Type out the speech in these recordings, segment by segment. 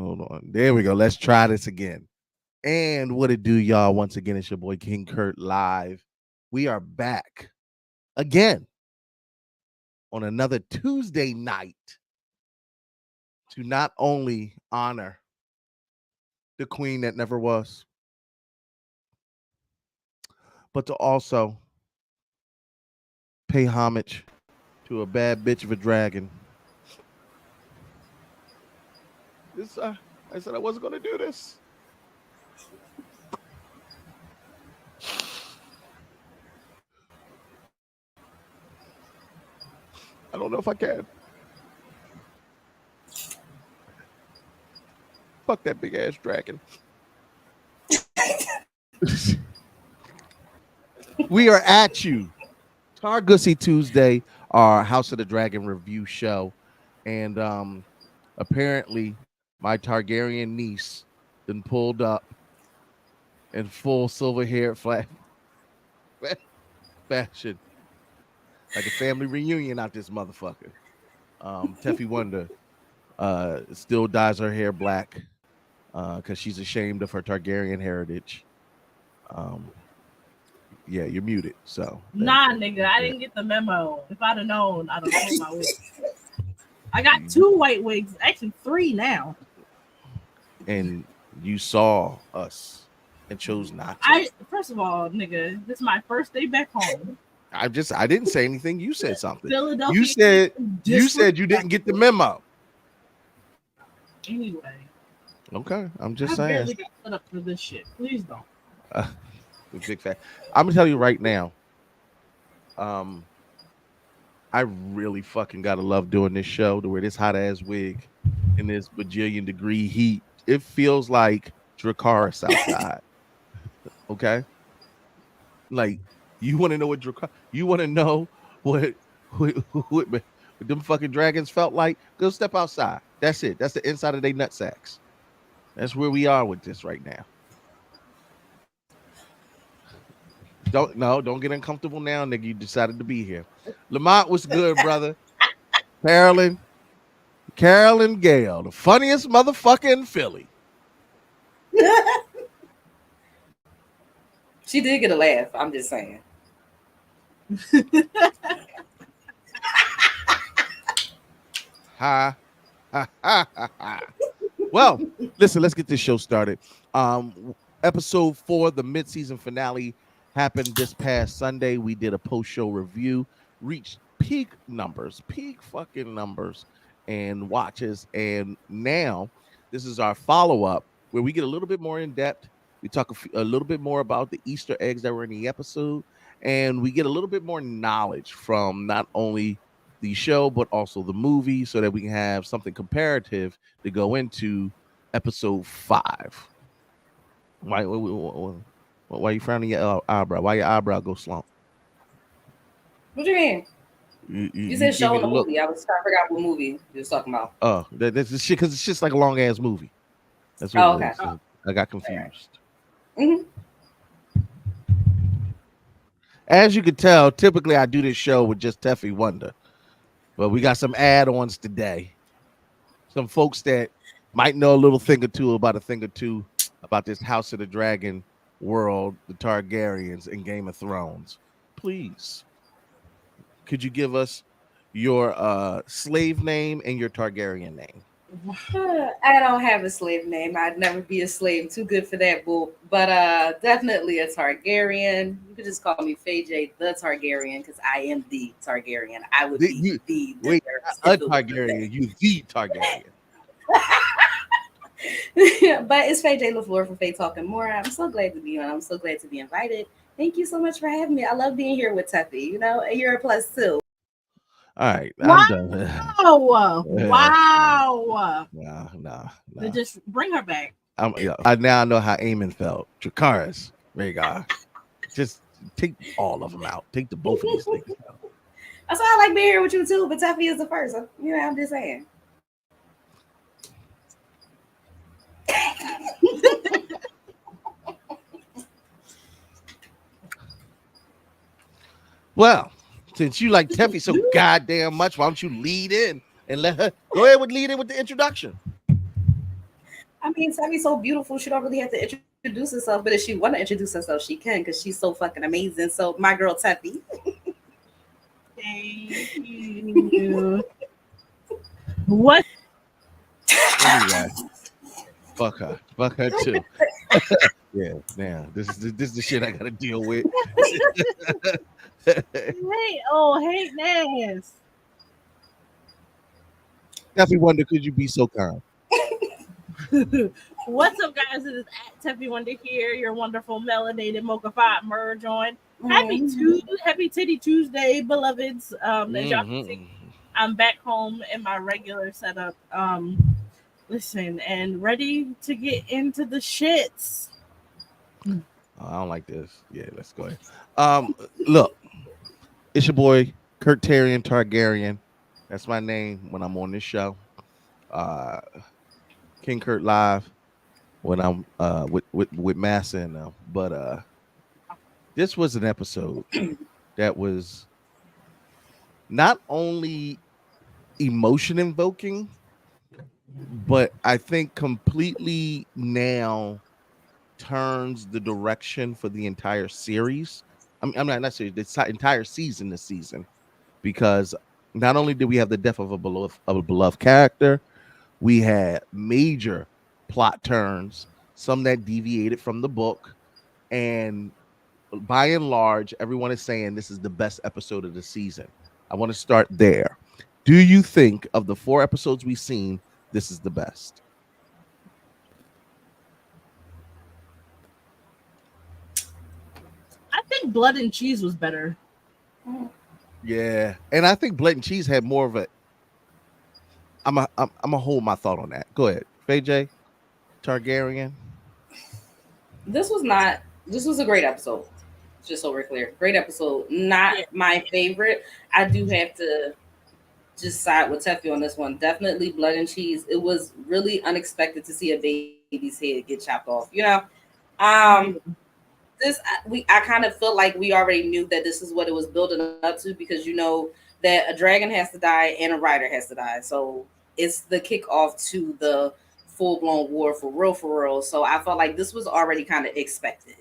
Hold on. There we go. Let's try this again. And what it do, y'all? Once again, it's your boy King Kurt live. We are back again on another Tuesday night to not only honor the queen that never was, but to also pay homage to a bad bitch of a dragon. This, I said I wasn't going to do this. I don't know if I can. Fuck that big ass dragon. We are at you. Targussy Tuesday, our House of the Dragon review show. And apparently my Targaryen niece then pulled up in full silver hair fashion. Like a family reunion out this motherfucker. Teffy Wonder still dyes her hair black because she's ashamed of her Targaryen heritage. Yeah, you're muted. So nah, nigga, I didn't get the memo. If I'd have known, I'd have pulled my wig. I got 2 white wigs, actually 3 now. And you saw us and chose not to. First of all, nigga, this is my first day back home. I didn't say anything. You said something. Philadelphia. You said you didn't get the memo. Anyway. Okay, I'm just saying. I barely got set up for this shit. Please don't. Big fat. I'm gonna tell you right now. I really fucking gotta love doing this show to wear this hot ass wig in this bajillion degree heat. It feels like Dracarys outside. Okay, like you want to know what you want to know what them fucking dragons felt like? Go step outside. That's it. That's the inside of their nut sacks. That's where we are with this right now. Don't get uncomfortable now, nigga. You decided to be here. Lamont, what's good, brother? Carolyn Gale, the funniest motherfucker in Philly. She did get a laugh. I'm just saying. Ha. Well, listen, let's get this show started. Episode 4, the mid-season finale, happened this past Sunday. We did a post-show review, reached peak fucking numbers and watches. And now this is our follow-up where we get a little bit more in depth. We talk a little bit more about the Easter eggs that were in the episode, and we get a little bit more knowledge from not only the show, but also the movie, so that we can have something comparative to go into episode 5. Why are you frowning your eyebrow? Why your eyebrow go slump? What do you mean? You said show in the movie. I was trying to figure out what movie you was talking about. Oh, that's shit, because it's just like a long ass movie. That's what it is. Oh. I got confused. Mm-hmm. As you can tell, typically I do this show with just Teffy Wonder, but we got some add-ons today. Some folks that might know a thing or two about this House of the Dragon world, the Targaryens, and Game of Thrones. Please, could you give us your slave name and your Targaryen name? I don't have a slave name. I'd never be a slave. Too good for that, boo. But definitely a Targaryen. You could just call me Fajay the Targaryen, because I am the Targaryen. I would be the Targaryen. You the Targaryen. But it's Fajay LaFleur from Faye Talking More. I'm so glad to be on. I'm so glad to be invited. Thank you so much for having me. I love being here with Teffy, and you're a plus too. All right. Wow. Wow. No. Just bring her back. I now know how Eamon felt. Dracarys, Rhaegar. Just take all of them out. Take both of these things out. That's why I like being here with you too, but Teffy is the first. I'm just saying. Well, since you like Teffy so goddamn much, why don't you lead in and let her go ahead with lead in with the introduction? I mean, Sammy's so beautiful. She don't really have to introduce herself, but if she want to introduce herself, she can because she's so fucking amazing. So, my girl Teffy. Thank you. What? Anyway, fuck her too. Yeah, now this is the shit I gotta deal with. Hate Naz. Definitely wonder, could you be so kind? What's up, guys? It is at Teffy Wonder here, your wonderful melanated mocha five merge on. Happy Titty Tuesday, beloveds. As y'all can see, I'm back home in my regular setup. Listen, and ready to get into the shits. Oh, I don't like this. Yeah, let's go ahead. Look, it's your boy Kingcurtlive Targaryen. That's my name when I'm on this show. Uh, Kingcurtlive when I'm with Massa and them. But this was an episode that was not only emotion invoking, but I think completely now turns the direction for the entire series. I'm not necessarily the entire season this season, because not only did we have the death of a beloved character, we had major plot turns, some that deviated from the book, and by and large, everyone is saying this is the best episode of the season. I want to start there. Do you think of the 4 episodes we've seen, this is the best? I think Blood and Cheese was better. Yeah, and I think Blood and Cheese had more of a. I'm a hold my thought on that. Go ahead, VJ Targaryen. This was not. This was a great episode. Just so we're clear, great episode. Not my favorite. I do have to just side with Teffy on this one. Definitely Blood and Cheese. It was really unexpected to see a baby's head get chopped off. I kind of feel like we already knew that this is what it was building up to, because that a dragon has to die and a rider has to die. So it's the kickoff to the full blown war for real, for real. So I felt like this was already kind of expected.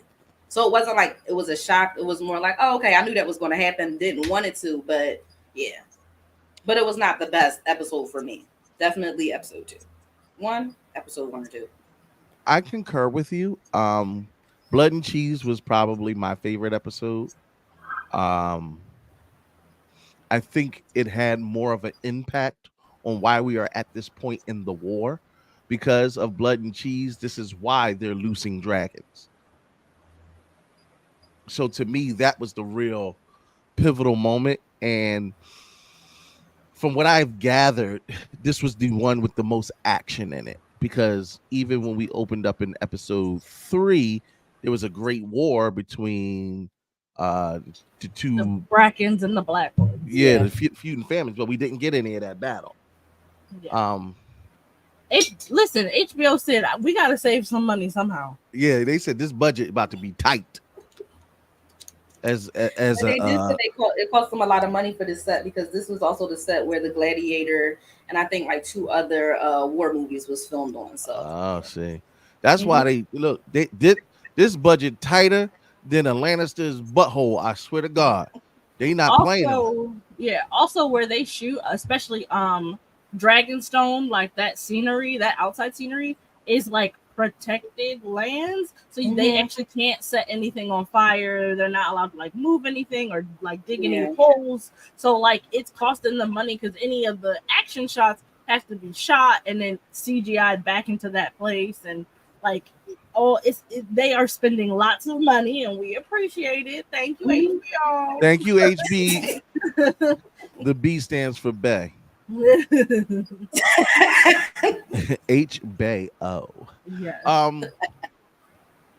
So it wasn't like it was a shock. It was more like, oh, okay, I knew that was going to happen. Didn't want it to, but yeah. But it was not the best episode for me. Definitely episode 2. Episode 1 or 2. I concur with you. Blood and Cheese was probably my favorite episode. Um, I think it had more of an impact on why we are at this point in the war. Because of Blood and Cheese, this is why they're loosing dragons. So to me, that was the real pivotal moment. And from what I've gathered, this was the one with the most action in it. Because even when we opened up in episode 3, there was a great war between the two Brackens and the Blackwoods. The feuding families, but we didn't get any of that battle. Yeah. Listen, HBO said we gotta save some money somehow. Yeah, they said this budget about to be tight. It cost them a lot of money for this set, because this was also the set where the Gladiator and I think like 2 other war movies was filmed on. So see, that's why they did this budget tighter than a Lannister's butthole. I swear to God, they not playing them. Yeah, also where they shoot, especially Dragonstone, like that scenery, that outside scenery is like protected lands, so they actually can't set anything on fire. They're not allowed to like move anything or like dig any holes. So like it's costing them money, because any of the action shots have to be shot and then CGI'd back into that place, and like they are spending lots of money, and we appreciate it. Thank you, HBO. Thank you, HB. The B stands for Bay. HBO. Yes.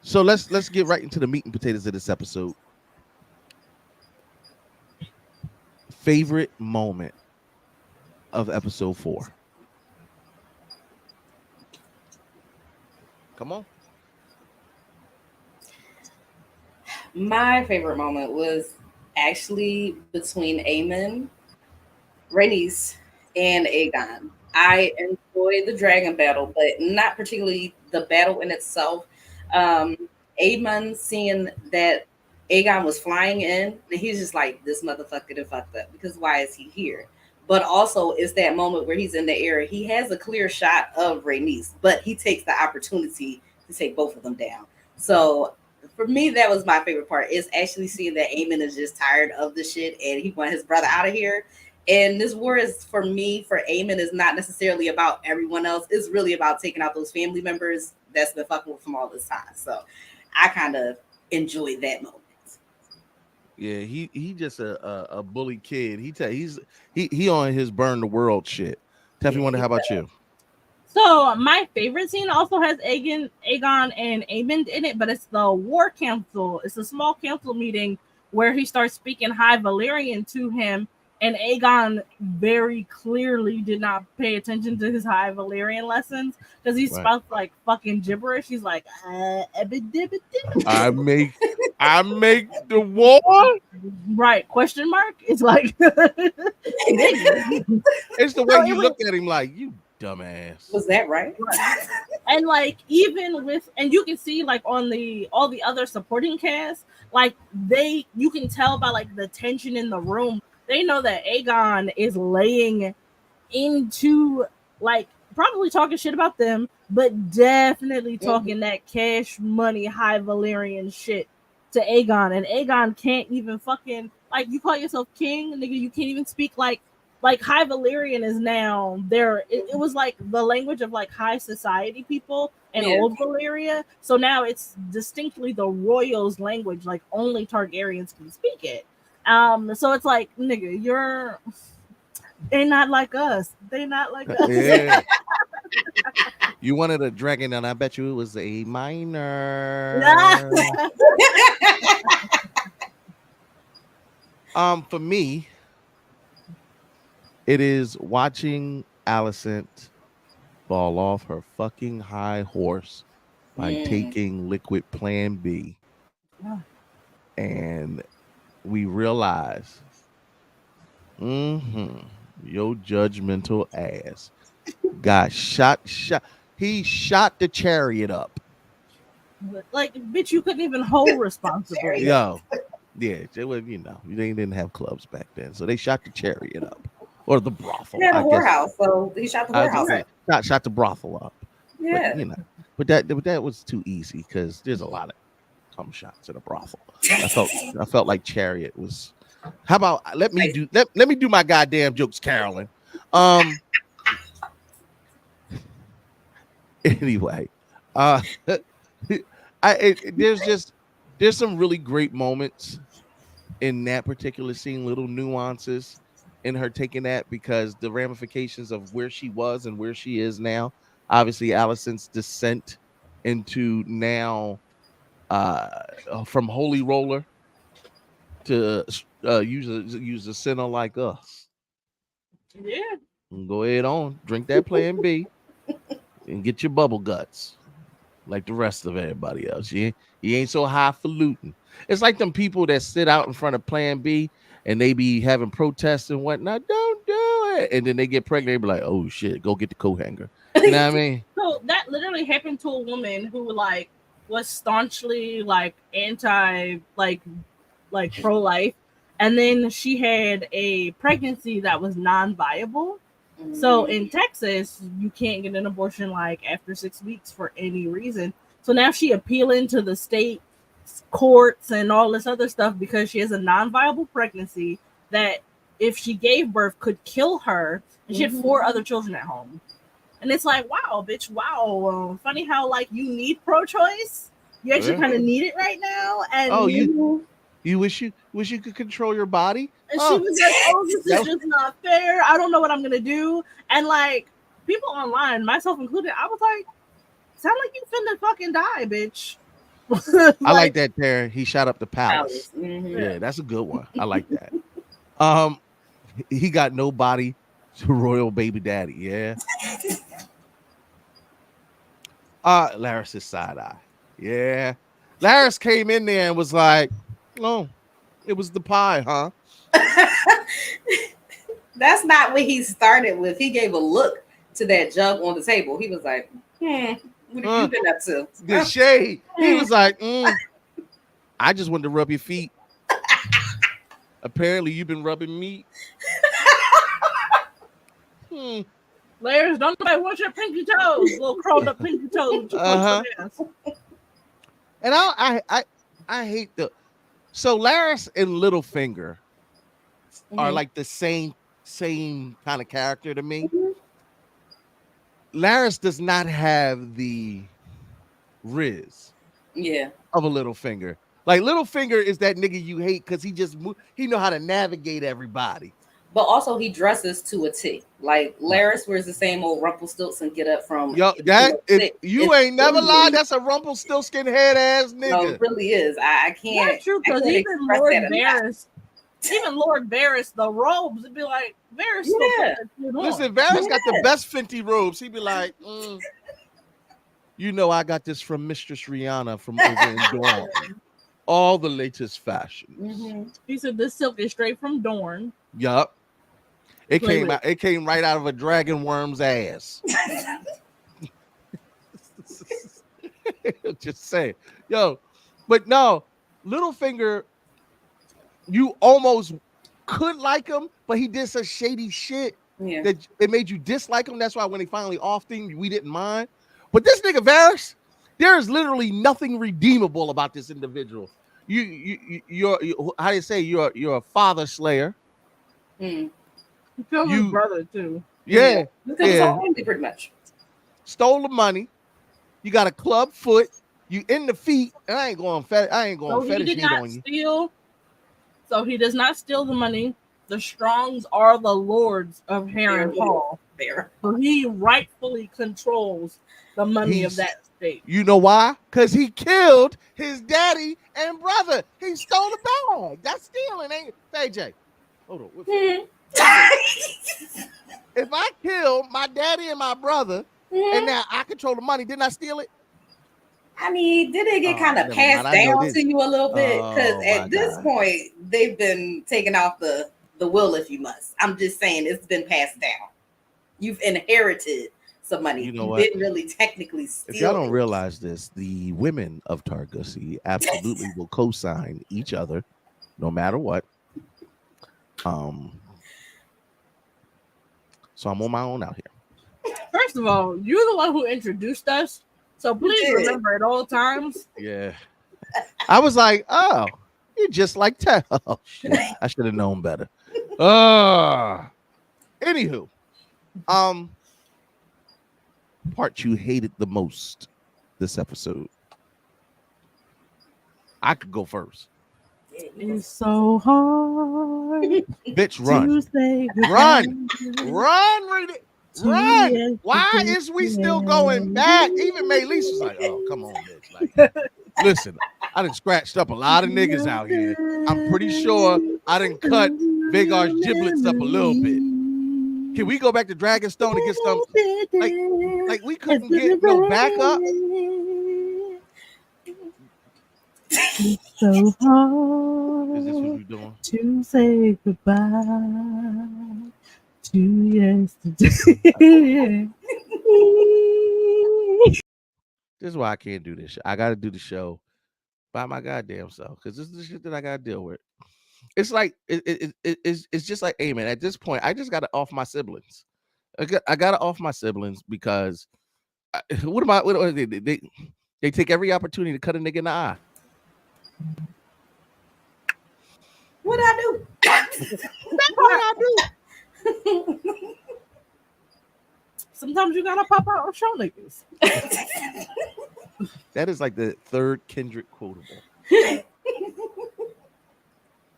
So let's get right into the meat and potatoes of this episode. Favorite moment of episode 4. Come on. My favorite moment was actually between Aemon, Rhaenys, and Aegon. I enjoy the dragon battle, but not particularly the battle in itself. Um, Aemon seeing that Aegon was flying in, and he's just like, "This motherfucker done fucked up because why is he here?" But also, it's that moment where he's in the air. He has a clear shot of Rhaenys, but he takes the opportunity to take both of them down. So for me, that was my favorite part. Is actually seeing that Aemon is just tired of the shit and he want his brother out of here. And this war is for me, for Eamon, is not necessarily about everyone else. It's really about taking out those family members that's been fucking with him all this time. So I kind of enjoyed that moment. Yeah, he just a bully kid. He on his burn the world shit. Teffy, wonder how about you? So my favorite scene also has Aegon and Aemond in it, but it's the War Council. It's a small council meeting where he starts speaking High Valyrian to him, and Aegon very clearly did not pay attention to his High Valyrian lessons because he spouts like fucking gibberish. He's like, I make the war. Right? Question mark. It's like it's the way you look at him like you dumbass. Was that right? And like even with, and you can see like on the all the other supporting cast, like you can tell by like the tension in the room. They know that Aegon is laying into like probably talking shit about them, but definitely talking that cash money High Valyrian shit to Aegon, and Aegon can't even fucking like you call yourself king, nigga. You can't even speak like High Valyrian is now there. It was like the language of like high society people in old Valyria. So now it's distinctly the royals' language. Like only Targaryens can speak it. So it's like, nigga, they're not like us. They're not like us. Yeah. You wanted a dragon, and I bet you it was a minor. For me, it is watching Alicent fall off her fucking high horse by taking liquid Plan B. And we realize, your judgmental ass got shot. He shot the chariot up. Like, bitch, you couldn't even hold responsibility. Yo, yeah, it was, they didn't have clubs back then, so they shot the chariot up. Or the brothel. Yeah, the whorehouse. So he shot the whorehouse. Shot the brothel up. Yeah. But, that was too easy because there's a lot of cum shots in a brothel. I felt like chariot was. How about let me do my goddamn jokes, Carolyn. Anyway, there's some really great moments in that particular scene, little nuances in her taking that, because the ramifications of where she was and where she is now, obviously Alicent's descent into now from holy roller to use a sinner like us. Yeah. Go ahead on, drink that Plan B and get your bubble guts like the rest of everybody else. You ain't so highfalutin. It's like them people that sit out in front of Plan B and they be having protests and whatnot. Don't do it. And then they get pregnant. They be like, oh shit, go get the coat hanger. You know what I mean? So that literally happened to a woman who like was staunchly like anti like pro-life, and then she had a pregnancy that was non-viable. So in Texas, you can't get an abortion like after 6 weeks for any reason. So now she appealing to the state courts and all this other stuff because she has a non-viable pregnancy that if she gave birth could kill her, and she had 4 other children at home. And it's like, wow, bitch, wow. Funny how like you need pro-choice. You actually kind of need it right now. And you wish you could control your body. And she was like, oh, this is just not fair. I don't know what I'm gonna do. And like people online, myself included, I was like, sound like you finna fucking die, bitch. I like that, Tara. He shot up the palace. Yeah, that's a good one. I like that. He got no body to royal baby daddy. Yeah. Laris's side eye. Yeah. Laris came in there and was like, oh, it was the pie, huh? That's not what he started with. He gave a look to that jug on the table. He was like, what have you been up to? The shade. He was like, I just wanted to rub your feet. Apparently, you've been rubbing me. Larry, don't nobody watch your pinky toes, little curled up pinky toes. And I hate the. So Laris and Littlefinger are like the same kind of character to me. Laris does not have the riz of a Littlefinger. Like Littlefinger is that nigga you hate because he know how to navigate everybody. But also he dresses to a T. Like Laris wears the same old Rumpelstiltskin get up from. Yo, you ain't never lied. That's a Rumpelstiltskin head ass nigga. No, it really is. I can't. That's true because even Lord Varys, the robes, it'd be like Varys. Listen, Varys got the best Fenty robes. He'd be like, you know, I got this from Mistress Rihanna from over in Dorne. All the latest fashions. He said this silk is straight from Dorne. Yup. It came right out of a dragon worm's ass. Just saying. Yo, but no, Littlefinger, you almost could like him, but he did such shady shit that it made you dislike him. That's why when he finally offed him, we didn't mind. But this nigga Varys, there is literally nothing redeemable about this individual. You're how do you say you're a father slayer. He killed his brother too. Yeah. Pretty much. Stole the money. You got a club foot. You in the feet. And I ain't going fetish on you. So he does not steal the money. The Strongs are the lords of Harrenhal. So he rightfully controls the money of that state. You know why? Because he killed his daddy and brother. He stole the bag. That's stealing, ain't it? AJ. Hold on. If I kill my daddy and my brother, and now I control the money, didn't I steal it? I mean, did it get kind of passed down to you a little bit? Because at this point, they've been taking off the will, if you must. I'm just saying it's been passed down. You've inherited some money. You know what? Didn't really technically steal. If y'all don't realize this, the women of Targussy absolutely will co-sign each other, no matter what. So I'm on my own out here. First of all, you're the one who introduced us, so please remember at all times. Yeah, I was like, oh, you're just like Ted. Oh, shit. I should have known better. Anywho, part you hated the most this episode. I could go first. It's so hard. Bitch, run. Run. Why is we still going back? Even Maylise was like, oh, come on, bitch. Like, listen, I done scratched up a lot of niggas out here. I'm pretty sure I done cut VAGHAR's giblets up a little bit. Can we go back to Dragonstone and get some? Like we couldn't get no backup. It's so hard. Is this what you're doing? To say goodbye to yesterday. This is why I can't do this. I got to do the show by my goddamn self because this is the shit that I got to deal with. It's like it's just like, hey man, at this point, I just got to off my siblings. I got to off my siblings because what are they? They take every opportunity to cut a nigga in the eye. What I do? What I do? Sometimes you gotta pop out and show niggas. That is like the third Kendrick quotable.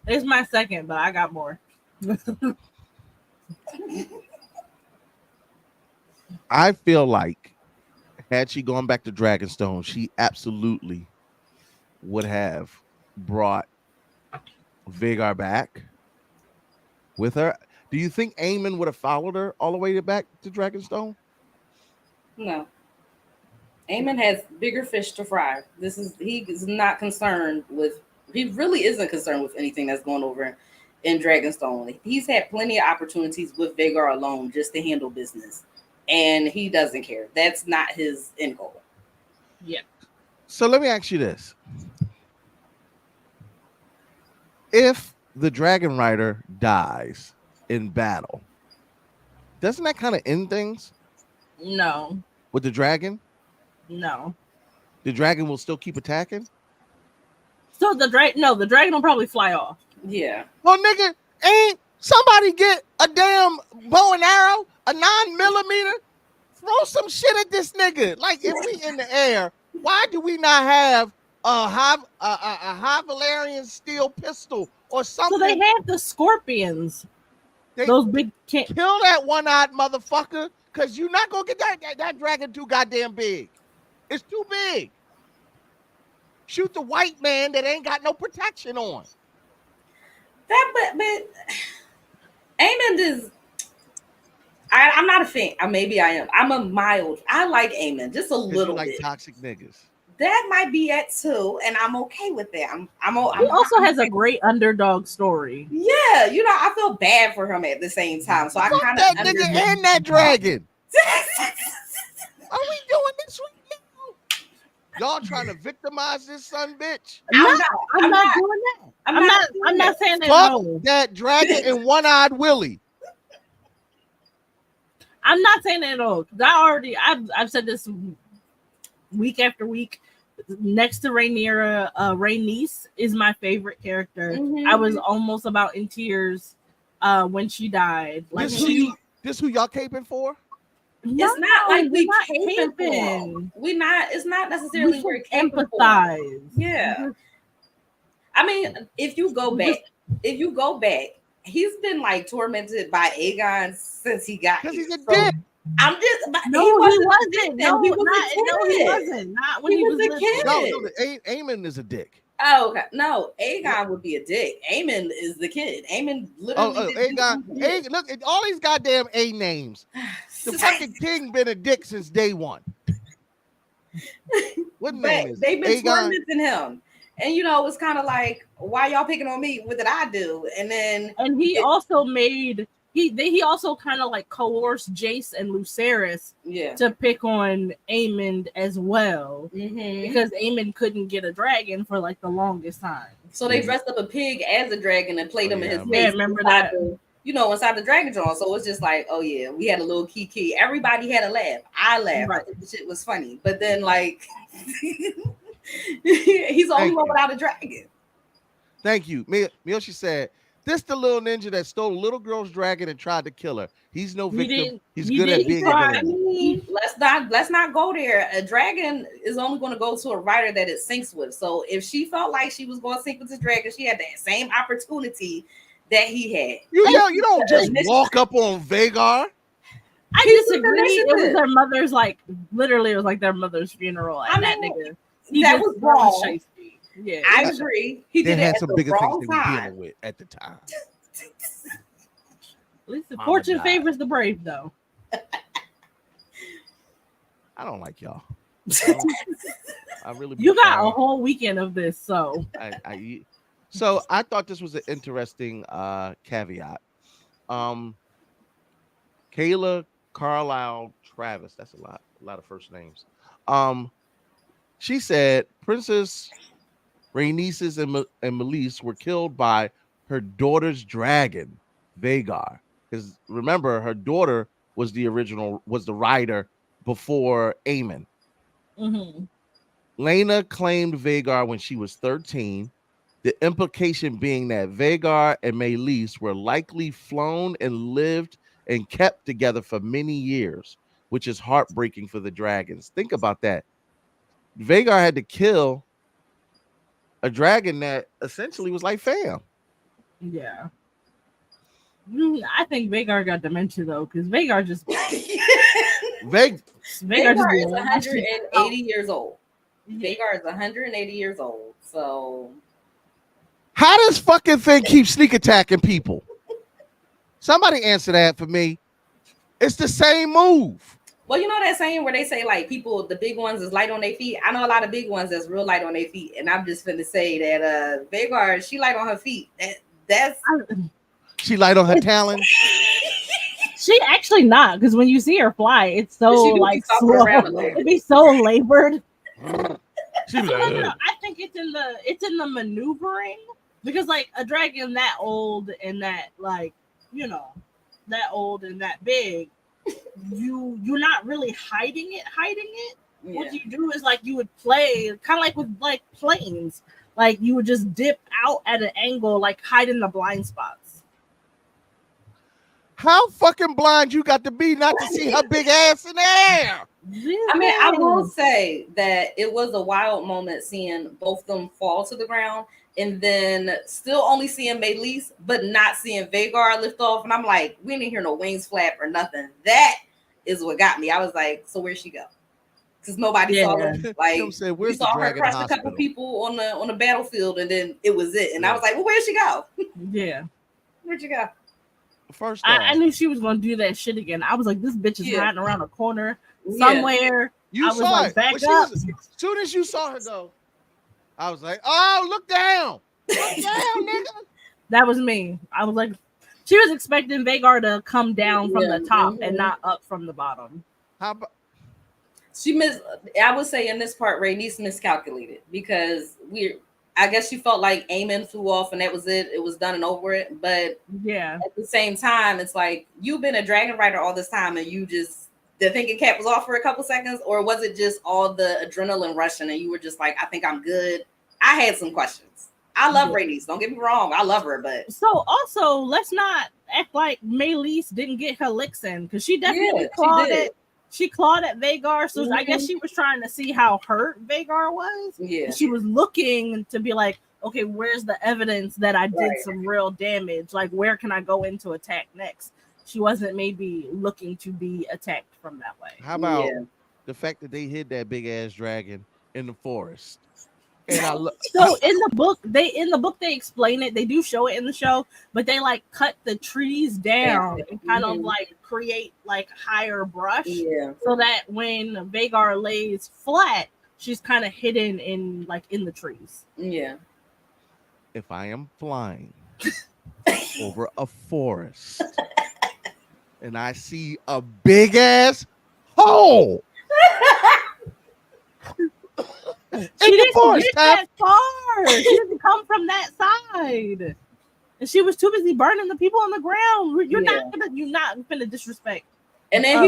It's my second, but I got more. I feel like had she gone back to Dragonstone, she absolutely would have brought VAGHAR back with her. Do you think Aemon would have followed her all the way back to Dragonstone? No. Aemon has bigger fish to fry. He is not concerned with. He really isn't concerned with anything that's going over in Dragonstone. He's had plenty of opportunities with VAGHAR alone just to handle business. and he doesn't care. That's not his end goal. Yeah. So let me ask you this: if the dragon rider dies in battle, doesn't that kind of end things No. with the dragon? No. The dragon will still keep attacking. So the dragon will probably fly off. Yeah. Well, nigga, ain't somebody get a damn bow and arrow, a 9mm, throw some shit at this nigga. Like if we in the air, why do we not have a high Valerian steel pistol or something? So they have the scorpions. Those big kill that one-eyed motherfucker, because you're not gonna get that dragon too goddamn big. It's too big. Shoot the white man that ain't got no protection on. But Aemond is. I'm not a fan. Maybe I am. I'm a mild. I like Aemond just a little like bit. Toxic niggas. That might be it too, and I'm okay with that. He also has a great underdog story. Yeah, I feel bad for him at the same time. So I kind of that nigga and that dragon. Are we doing this right now? Y'all trying to victimize this son bitch? I'm not doing that. I'm not saying that. Fuck that dragon and one-eyed Willie. I'm not saying that at all. I've said this week after week. Next to Rhaenyra, Rhaenys is my favorite character. Mm-hmm. I was almost about in tears when she died. Like this who y'all caping for? No, it's not like we caping. We not. It's not necessarily we're empathize. Yeah. I mean, if you go back, he's been like tormented by Aegon since he got here. Because he's a dick. I'm just he wasn't. No, he wasn't. Not when he was a kid. No, Aemon is a dick. Oh, okay. No, Aegon would be a dick. Aemon is the kid. Aemon literally. Aegon. Look at all these goddamn A names. The fucking king been a dick since day one. What name is they've been Aegon? tormenting him. And it's kind of like, why y'all picking on me? What did I do? And he also made he also kind of like coerced Jace and Lucerys to pick on Aemond as well, because Aemond couldn't get a dragon for like the longest time. So they dressed up a pig as a dragon and played him in his face. Yeah, remember that? Inside the dragon jaw. So it's just like, oh yeah, we had a little kiki. Everybody had a laugh. I laughed. Right. I think the shit was funny. But then like he's the only one without a dragon. Thank you. Miyoshi said, this the little ninja that stole a little girl's dragon and tried to kill her. He's no victim. He's good at being a villain. Let's not go there. A dragon is only going to go to a rider that it syncs with. So if she felt like she was going to sync with this dragon, she had that same opportunity that he had. You don't just walk up on VAGHAR. I disagree. It was their mother's, literally, it was like their mother's funeral. And that nigga, that was wrong. Yeah, I agree. He did had it some at bigger the things wrong they were time. dealing with at the time. Listen, fortune favors the brave, though. I don't like y'all. I really. You got a whole weekend of this, so. So I thought this was an interesting caveat. Kayla Carlisle Travis. That's a lot of first names. She said Princess Rhaenys and Meleys were killed by her daughter's dragon, VAGHAR. Because remember, her daughter was the rider before Aemon. Mm-hmm. Lena claimed VAGHAR when she was 13. The implication being that VAGHAR and Meleys were likely flown and lived and kept together for many years, which is heartbreaking for the dragons. Think about that. VAGHAR had to kill a dragon that essentially was like fam. Yeah. I think VAGHAR got dementia though, because VAGHAR just VAGHAR is 180 years old. VAGHAR is 180 years old. So how does fucking thing keep sneak attacking people? Somebody answer that for me. It's the same move. Well, you know that saying where they say like people, the big ones is light on their feet. I know a lot of big ones that's real light on their feet, and I'm just finna say that VAGHAR, she light on her feet. That's she light on her talons. She actually not, because when you see her fly, it's so She do be like stomping slow. around a little. It'd be so labored. She be No, like, no, no. "Ugh." I think it's in the maneuvering, because like a dragon that old and that like that old and that big, you're not really hiding it. Yeah. What you do is like you would play kind of like with like planes, like you would just dip out at an angle, like hide in the blind spots. How fucking blind you got to be not to see her big ass in the air? I mean, I will say that it was a wild moment seeing both of them fall to the ground and then still only seeing Maelys, but not seeing VAGHAR lift off. And I'm like, we didn't hear no wings flap or nothing. That is what got me. I was like, so where'd she go? Because nobody saw her. Like, Them said, we "Where's the saw her dragon crush a couple hospital?" people on the battlefield, and then it was it. And I was like, well, where'd she go? Yeah. Where'd you go? First off, I knew she was gonna do that shit again. I was like, this bitch is hiding around a corner Yeah. somewhere. you I was saw like, it. back When she up. was- as soon as you saw her go, I was like, "Oh, look down, look down, nigga." That was me. I was like, she was expecting VAGHAR to come down from the top and not up from the bottom. How about? I would say in this part, Rhaenys miscalculated because I guess she felt like Aemon flew off and that was it. It was done and over it. But yeah, at the same time, it's like you've been a dragon rider all this time and you just the thinking cap was off for a couple seconds, or was it just all the adrenaline rushing and you were just like, I think I'm good? I had some questions. I love Rhaenys. Don't get me wrong. I love her, but so also let's not act like Maelys didn't get her licks in, because she definitely clawed it. She clawed at VAGHAR, so I guess she was trying to see how hurt VAGHAR was. Yeah, she was looking to be like, okay, where's the evidence that I did some real damage? Like, where can I go into attack next? She wasn't maybe looking to be attacked from that way. How about the fact that they hid that big ass dragon in the forest? And so in the book they explain it. They do show it in the show, but they like cut the trees down and kind of like create like higher brush, so that when VAGHAR lays flat, she's kind of hidden in the trees. Yeah. If I am flying over a forest and I see a big ass hole. She didn't get that far. She didn't come from that side, and she was too busy burning the people on the ground. You're not gonna disrespect. And then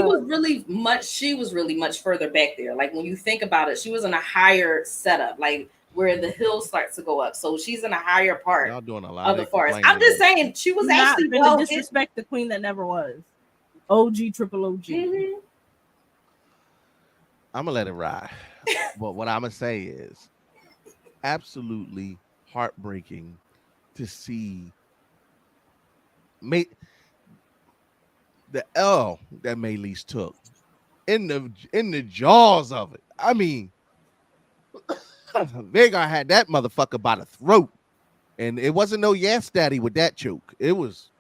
she was really much further back there. Like when you think about it, she was in a higher setup, like where the hill starts to go up. So she's in a higher part of the forest. I'm just saying she was actually gonna disrespect the queen that never was. OG, triple OG. Mm-hmm. I'm gonna let it ride. But what I'm gonna say is absolutely heartbreaking to see the L that Maelys took in the jaws of it. I mean, VAGHAR had that motherfucker by the throat, and it wasn't no yes daddy with that choke. It was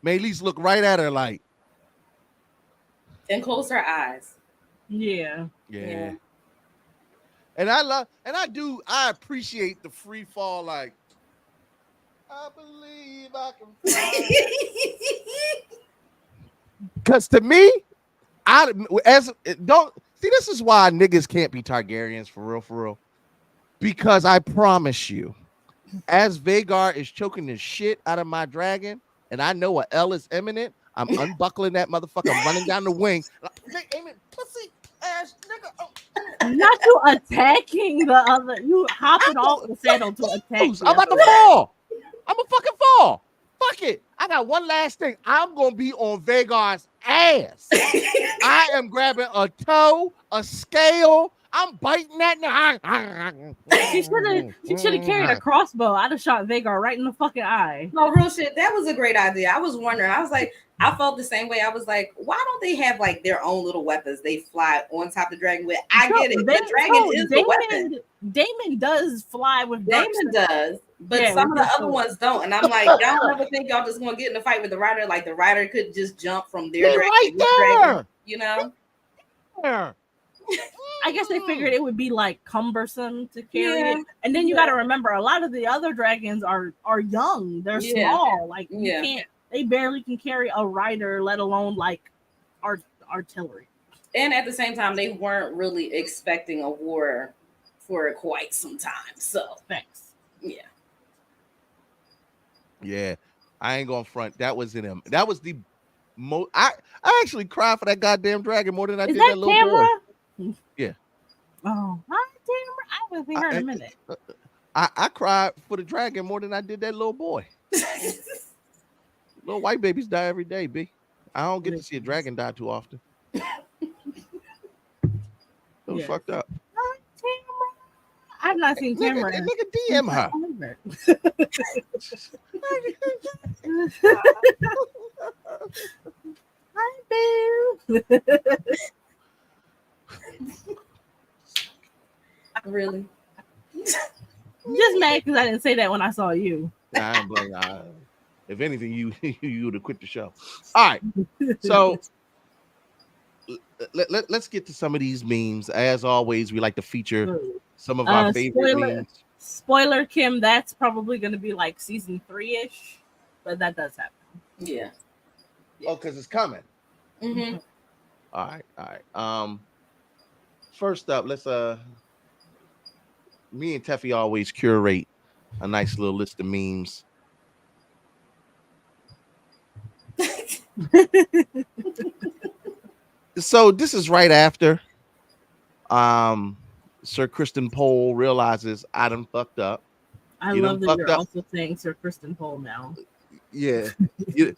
Maelys looked right at her like, and closed her eyes. Yeah. And I appreciate the free fall. Like, I believe I can fly. Because to me, this is why niggas can't be Targaryens for real. Because I promise you, as VAGHAR is choking the shit out of my dragon, and I know a L is imminent, I'm unbuckling that motherfucker. I'm running down the wing. Like, aim it, pussy ass nigga. Not you attacking the other. You hopping off the saddle to attack. I'm about to fall. I'm a fucking fall. Fuck it. I got one last thing. I'm gonna be on VAGHAR's ass. I am grabbing a toe, a scale. I'm biting that. She should have carried a crossbow. I'd have shot VAGHAR right in the fucking eye. No, real shit. That was a great idea. I was wondering. I was like, I felt the same way. I was like, why don't they have like their own little weapons they fly on top of the dragon with? I get it. The dragon is the weapon. Daemon does fly with Daemon does, but some of the other ones don't. And I'm like, y'all never think y'all just gonna get in a fight with the rider? Like the rider could just jump from their dragon, there. You know? Yeah. I guess they figured it would be like cumbersome to carry it. And then you got to remember, a lot of the other dragons are young. They're small. Like you can't they barely can carry a rider, let alone like artillery. And at the same time, they weren't really expecting a war for quite some time. So, Thanks. yeah. Yeah, I ain't gonna front. That was in him. That was the most. I actually cried for that goddamn dragon more than I Is did that that little camera? boy. Yeah. Oh, hi, camera. I haven't seen her in a minute. I cried for the dragon more than I did that little boy. Little white babies die every day, B. I don't get to see a dragon die too often. It was fucked up. Hi, Tamara. I've not seen Tamara. Nigga DM her. Hi, boo. Really? Just mad because I didn't say that when I saw you. Nah, I ain't blaming. If anything, you would have quit the show. All right, so let's get to some of these memes. As always, we like to feature some of our favorite memes. Spoiler, Kim, that's probably going to be like season 3-ish, but that does happen. Yeah. Oh, because it's coming. Mm-hmm. All right. First up, let's me and Teffy always curate a nice little list of memes. So this is right after Sir Kristen Cole realizes I done fucked up. I love that you're also saying Sir Kristen Cole now. Yeah.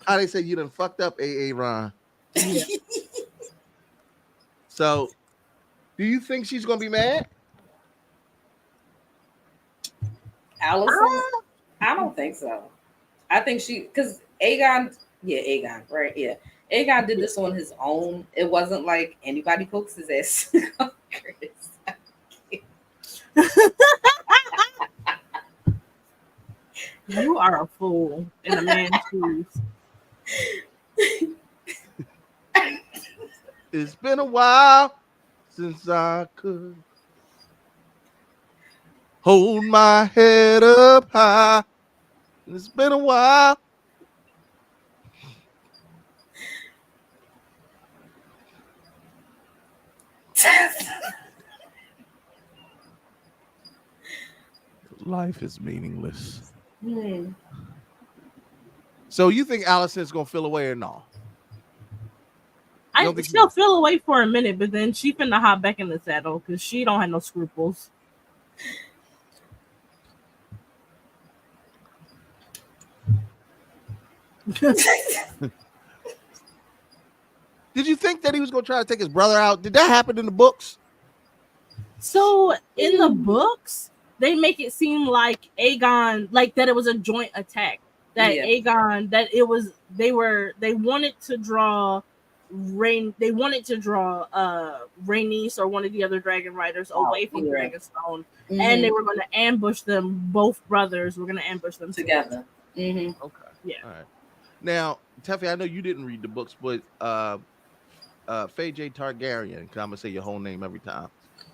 How they say you done fucked up, AA Ron. Yeah. So do you think she's gonna be mad? Allison? I don't think so. I think because Aegon, right? Yeah. Aegon did this on his own. It wasn't like anybody pokes his ass. You are a fool in a man's shoes. It's been a while since I could hold my head up high. It's been a while. Life is meaningless. So you think Allison's gonna feel away or no? She'll feel away for a minute, but then she finna hop back in the saddle because she don't have no scruples. Did you think that he was gonna try to take his brother out? Did that happen in the books? So in the books, they make it seem like Aegon, like that it was a joint attack. That Aegon, that it was they wanted to draw Rhaenys or one of the other dragon riders away from Dragonstone, and they were going to ambush them. Both brothers were going to ambush them together. Mm-hmm. Okay. Yeah. All right. Now, Teffy, I know you didn't read the books, but Faye Targaryen, because I'm gonna say your whole name every time.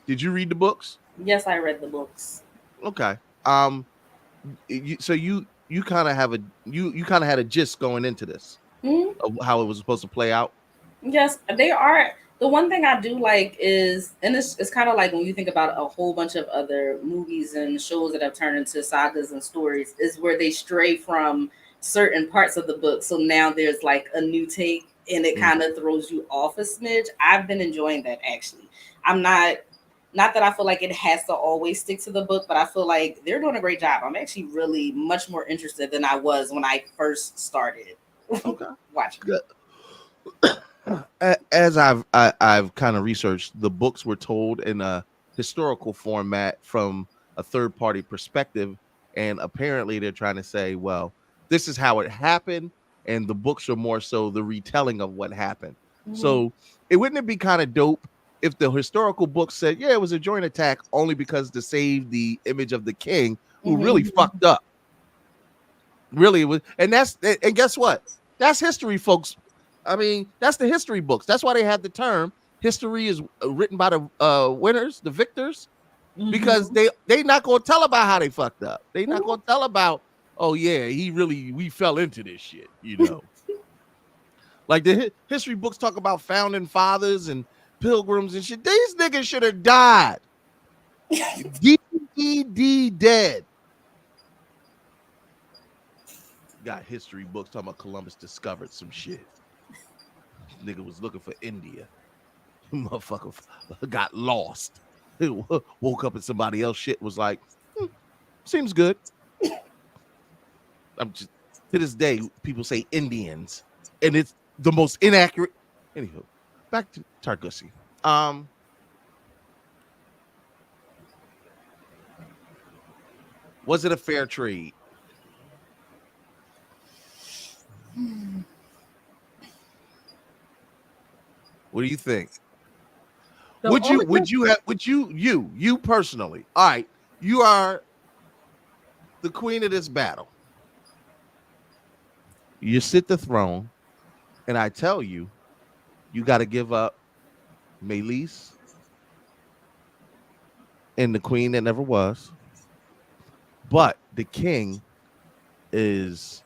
Did you read the books? Yes, I read the books. Okay. So you kind of have you kind of had a gist going into this of how it was supposed to play out. Yes, they are. The one thing I do like is, and it's kind of like when you think about a whole bunch of other movies and shows that have turned into sagas and stories, is where they stray from certain parts of the book. So now there's like a new take, and it kind of throws you off a smidge. I've been enjoying that actually. I'm not that I feel like it has to always stick to the book, but I feel like they're doing a great job. I'm actually really much more interested than I was when I first started watching. Good. As I've kind of researched, the books were told in a historical format from a third party perspective, and apparently they're trying to say, well, this is how it happened, and the books are more so the retelling of what happened. So wouldn't it be kind of dope if the historical book said, yeah, it was a joint attack only because to save the image of the king who really fucked up. Really was, and guess what? That's history, folks. I mean, that's the history books. That's why they have the term history is written by the winners, the victors, because they not going to tell about how they fucked up. They not going to tell about, oh yeah, we fell into this shit, you know. Like the history books talk about founding fathers and pilgrims and shit. These niggas should have died. D dead. Got history books talking about Columbus discovered some shit. Nigga was looking for India. Motherfucker got lost. Woke up and somebody else shit was like, seems good. I'm just to this day, people say Indians, and it's the most inaccurate. Anywho, back to Targussy. Was it a fair trade? What do you think? Would you personally? All right, you are the queen of this battle. You sit the throne, and I tell you, you got to give up Melis and the queen that never was. But the king is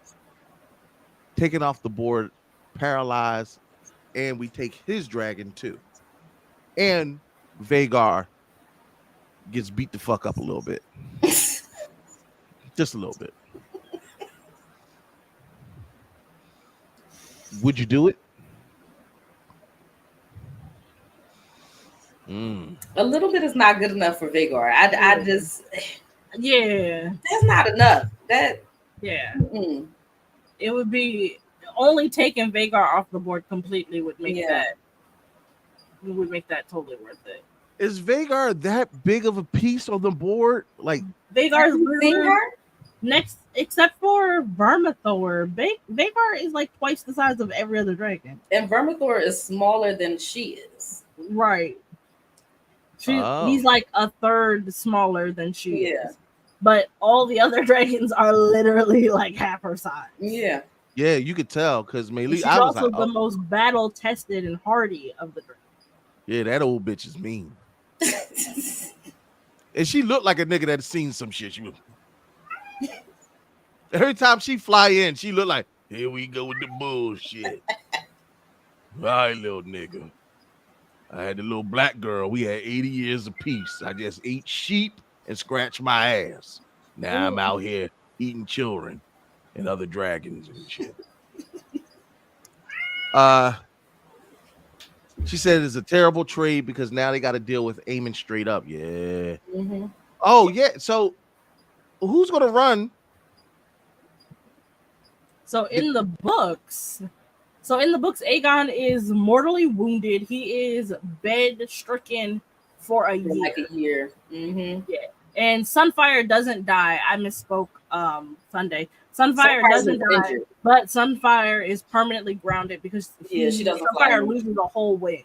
taken off the board, paralyzed, and we take his dragon too. And VAGHAR gets beat the fuck up a little bit. Just a little bit. Would you do it? A little bit is not good enough for VAGHAR. I just, that's not enough. It would be only taking VAGHAR off the board completely would make that totally worth it. Is VAGHAR that big of a piece on the board? Like VAGHAR's next, except for Vermithor. VAGHAR is like twice the size of every other dragon, and Vermithor is smaller than she is. Right. He's like a third smaller than she is. But all the other dragons are literally like half her size. Yeah, you could tell because Melis. She's also the most battle tested and hardy of the dragons. Yeah, that old bitch is mean. And she looked like a nigga that seen some shit. Every time she fly in, she look like, here we go with the bullshit. All right, little nigga. I had the little black girl. We had 80 years apiece. I just ate sheep and scratched my ass. Now I'm out here eating children and other dragons and shit. She said it's a terrible trade because now they got to deal with Aemon straight up. Yeah. Mm-hmm. Oh, yeah. So who's going to run? So in the books, Aegon is mortally wounded. He is bed-stricken for a year. Like a year. Mm-hmm. Yeah. And Sunfire doesn't die. I misspoke Sunday. Sunfire doesn't die, injured. But Sunfire is permanently grounded because she doesn't Sunfire loses a whole wing.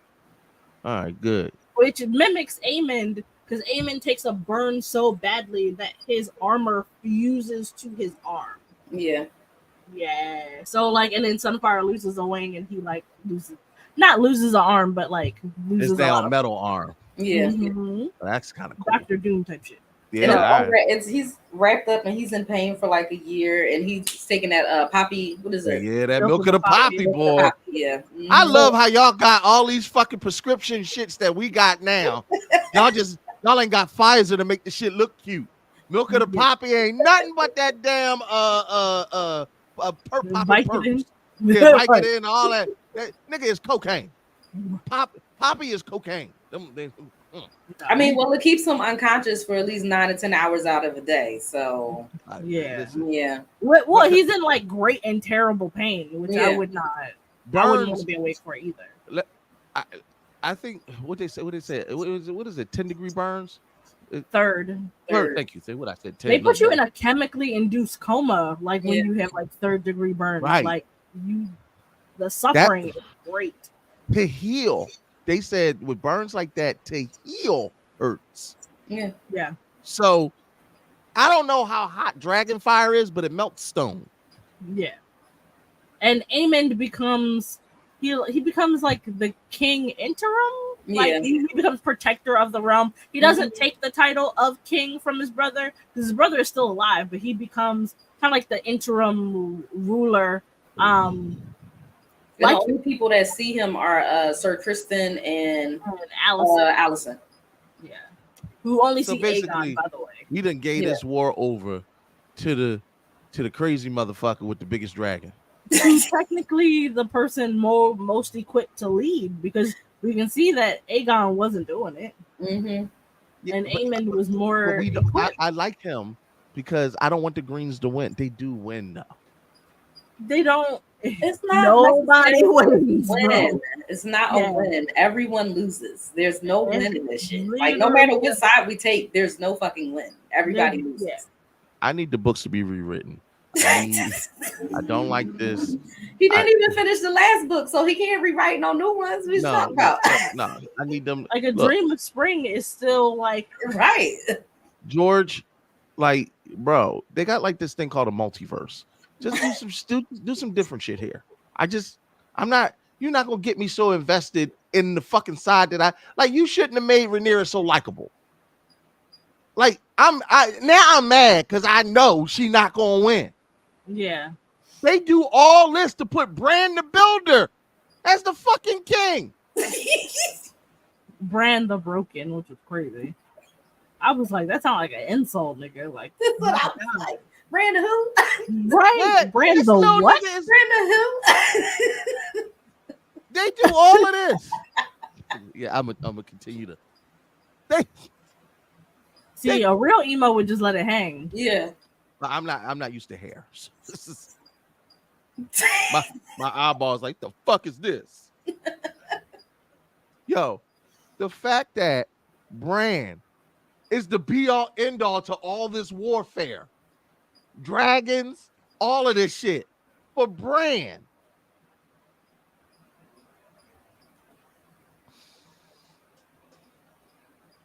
All right, good. Which mimics Aemon because Aemon takes a burn so badly that his armor fuses to his arm. Yeah. Yeah. So like, and then Sunfire loses a wing, and he like loses an arm, but like loses a metal arm. Yeah. Mm-hmm. That's kind of cool. Dr. Doom type shit. Yeah. He's wrapped up and he's in pain for like a year, and he's taking that poppy. What is it? Yeah, that milk of the poppy, boy. Yeah. Mm-hmm. I love how y'all got all these fucking prescription shits that we got now. y'all ain't got Pfizer to make the shit look cute. Milk of the poppy ain't nothing but that damn Vicodin. Yeah, Vicodin, all that. That nigga is cocaine. Poppy is cocaine. I mean, well, it keeps him unconscious for at least 9 to 10 hours out of a day. So yeah. Well, he's in like great and terrible pain, which I would not. I wouldn't want to be awake for either. I think what they say. What is it? 10-degree burns. Third. Thank you. Say what I said. 10 they put you in a chemically induced coma, like when you have like 3rd-degree burns. Right. Like the suffering is great. To heal, they said with burns like that, to heal hurts. Yeah. So I don't know how hot dragon fire is, but it melts stone. Yeah. And Aemon becomes he becomes like the king interim. Like he becomes protector of the realm. He doesn't take the title of king from his brother because his brother is still alive, but he becomes of like the interim ruler. And Like the only people that see him are Sir Kristen and Allison. Allison. Yeah. Who only So see basically, Aegon, by the way. we done gave this war over to the crazy motherfucker with the biggest dragon. Who's technically the person most equipped to lead, because we can see that Aegon wasn't doing it. Mm-hmm. Yeah, And but- Aemond was more but we don't, equipped. I like him because I don't want the Greens to win. They do win though. They don't. It's not Nobody wins. win. Bro. It's not Yeah. a win. Everyone loses. There's no It's win in this shit. Like no matter what side we take, there's no fucking win. Everybody loses. Yeah. I need the books to be rewritten. I don't like this. He didn't even finish the last book, so he can't rewrite no new ones. What you talking about? No, I need them. Like a Dream of Spring is still like right. George, like, bro, they got like this thing called a multiverse. Just do some different shit here. I'm not. You're not gonna get me so invested in the fucking side that I like. You shouldn't have made Rhaenyra so likable. Like I'm mad because I know she not gonna win. Yeah. They do all this to put Bran the Builder as the fucking king. Bran the Broken, which was crazy. I was like, that sounded like an insult, nigga. Like, that's what I was like. Bran the who? Right? Yeah, Bran the what? Bran the who? They do all of this. Yeah, I'm gonna continue to. See, a real emo would just let it hang. Yeah. I'm not used to hair. So this is my eyeballs like, the fuck is this? Yo, the fact that Bran is the be all end all to all this warfare, dragons, all of this shit for Bran.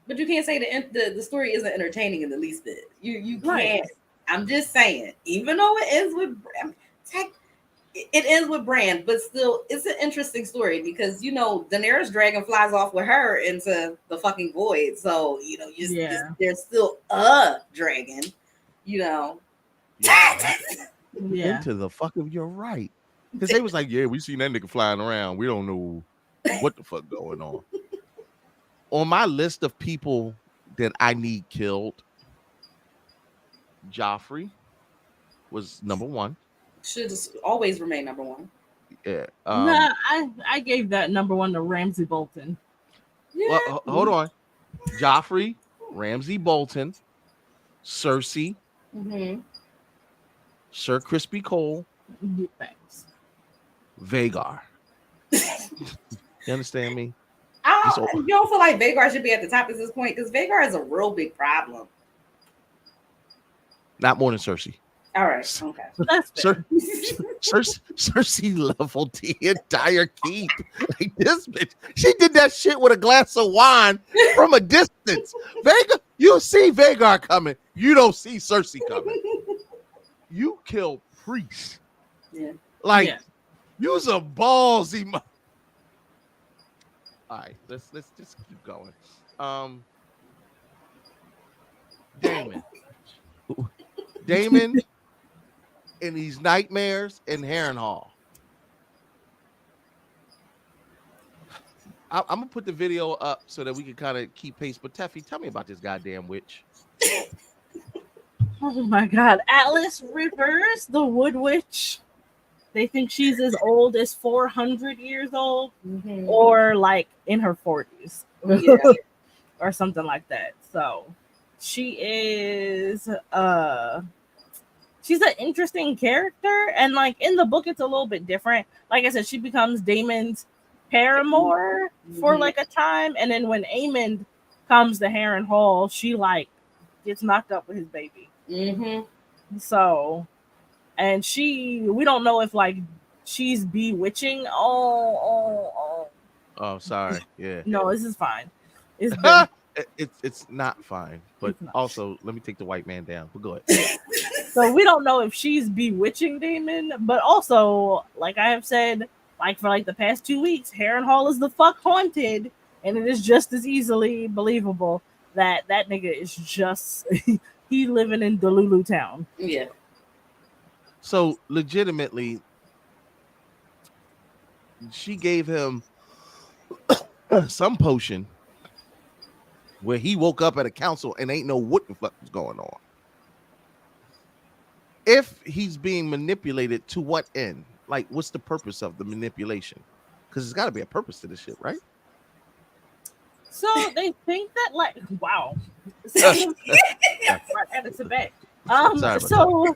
But you can't say the story isn't entertaining in the least bit. You can't. Right. I'm just saying, even though it ends with it ends with Bran, but still, it's an interesting story because Daenerys' dragon flies off with her into the fucking void. So there's still a dragon. Yeah. Into the fucking, you're right. Because they was like, yeah, we seen that nigga flying around. We don't know what the fuck going on. On my list of people that I need killed, Joffrey was number one. Should always remain number one. Yeah. I gave that number one to Ramsay Bolton. Yeah. Well, hold on. Joffrey, Ramsay Bolton, Cersei, Sir Crispy Cole, Thanks. VAGHAR. You understand me? You don't feel like VAGHAR should be at the top at this point because VAGHAR is a real big problem. Not more than Cersei. All right. Okay. Cersei leveled the entire keep. Like this bitch. She did that shit with a glass of wine from a distance. You see VAGHAR coming. You don't see Cersei coming. You killed Priest. Yeah. You's a ballsy. All right, let's just keep going. Daemon in these nightmares in Harrenhal. I'm gonna put the video up so that we can kind of keep pace. But Teffy, tell me about this goddamn witch. Oh my god, Atlas Rivers, the Wood Witch. They think she's as old as 400 years old, or like in her 40s, or something like that. So she is she's an interesting character, and like in the book it's a little bit different. Like I said, she becomes Daemon's paramour for like a time, and then when Aemond comes to Harrenhal, she like gets knocked up with his baby. So, and we don't know if like she's bewitching. Oh, sorry. Yeah. No, this is fine. It's not fine, but also let me take the white man down. But go ahead. So we don't know if she's bewitching Daemon, but also, like I have said, like for like the past 2 weeks, Harrenhal is the fuck haunted, and it is just as easily believable that nigga is just he living in Delulu town. Yeah. So legitimately, she gave him some potion where he woke up at a council and ain't know what the fuck was going on. If he's being manipulated, to what end? Like, what's the purpose of the manipulation? Because there's got to be a purpose to this shit, right? So they think that, like, wow. So, it's a bit. Sorry about So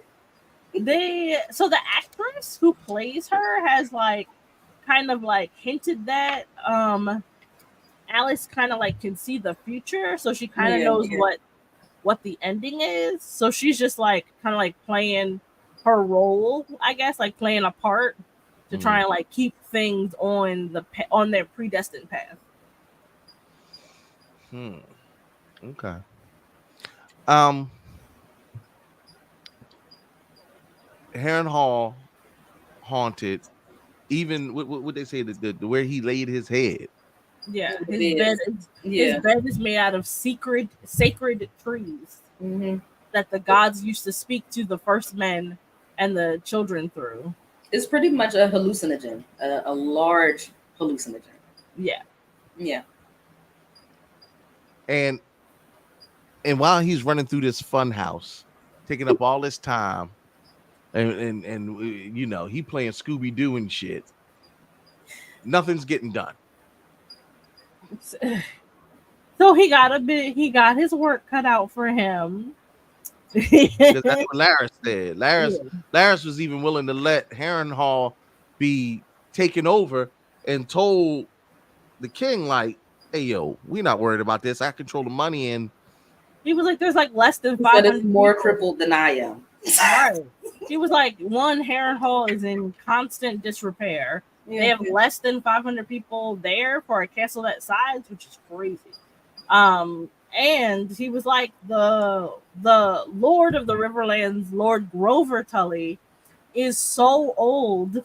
the actress who plays her has like kind of like hinted that Alice kind of like can see the future, so she kind of knows what the ending is. So she's just like kind of like playing her role, I guess, like playing a part to try and like keep things on their predestined path. Okay. Harrenhal haunted. Even what they say, the where he laid his head. Yeah, his bed is made out of sacred trees that the gods used to speak to the first men and the children through. It's pretty much a hallucinogen, a large hallucinogen. Yeah. And while he's running through this fun house, taking up all this time, and you know, he playing Scooby-Doo and shit, nothing's getting done. So he got his work cut out for him. That's what Laris said. Laris was even willing to let Harrenhal be taken over and told the king, like, hey, yo, we're not worried about this. I control the money. And he was like, there's like less than 500 more crippled than I am. Right. He was like, Harrenhal is in constant disrepair. Yeah. They have less than 500 people there for a castle that size, which is crazy. And he was like, the Lord of the Riverlands, Lord Grover Tully, is so old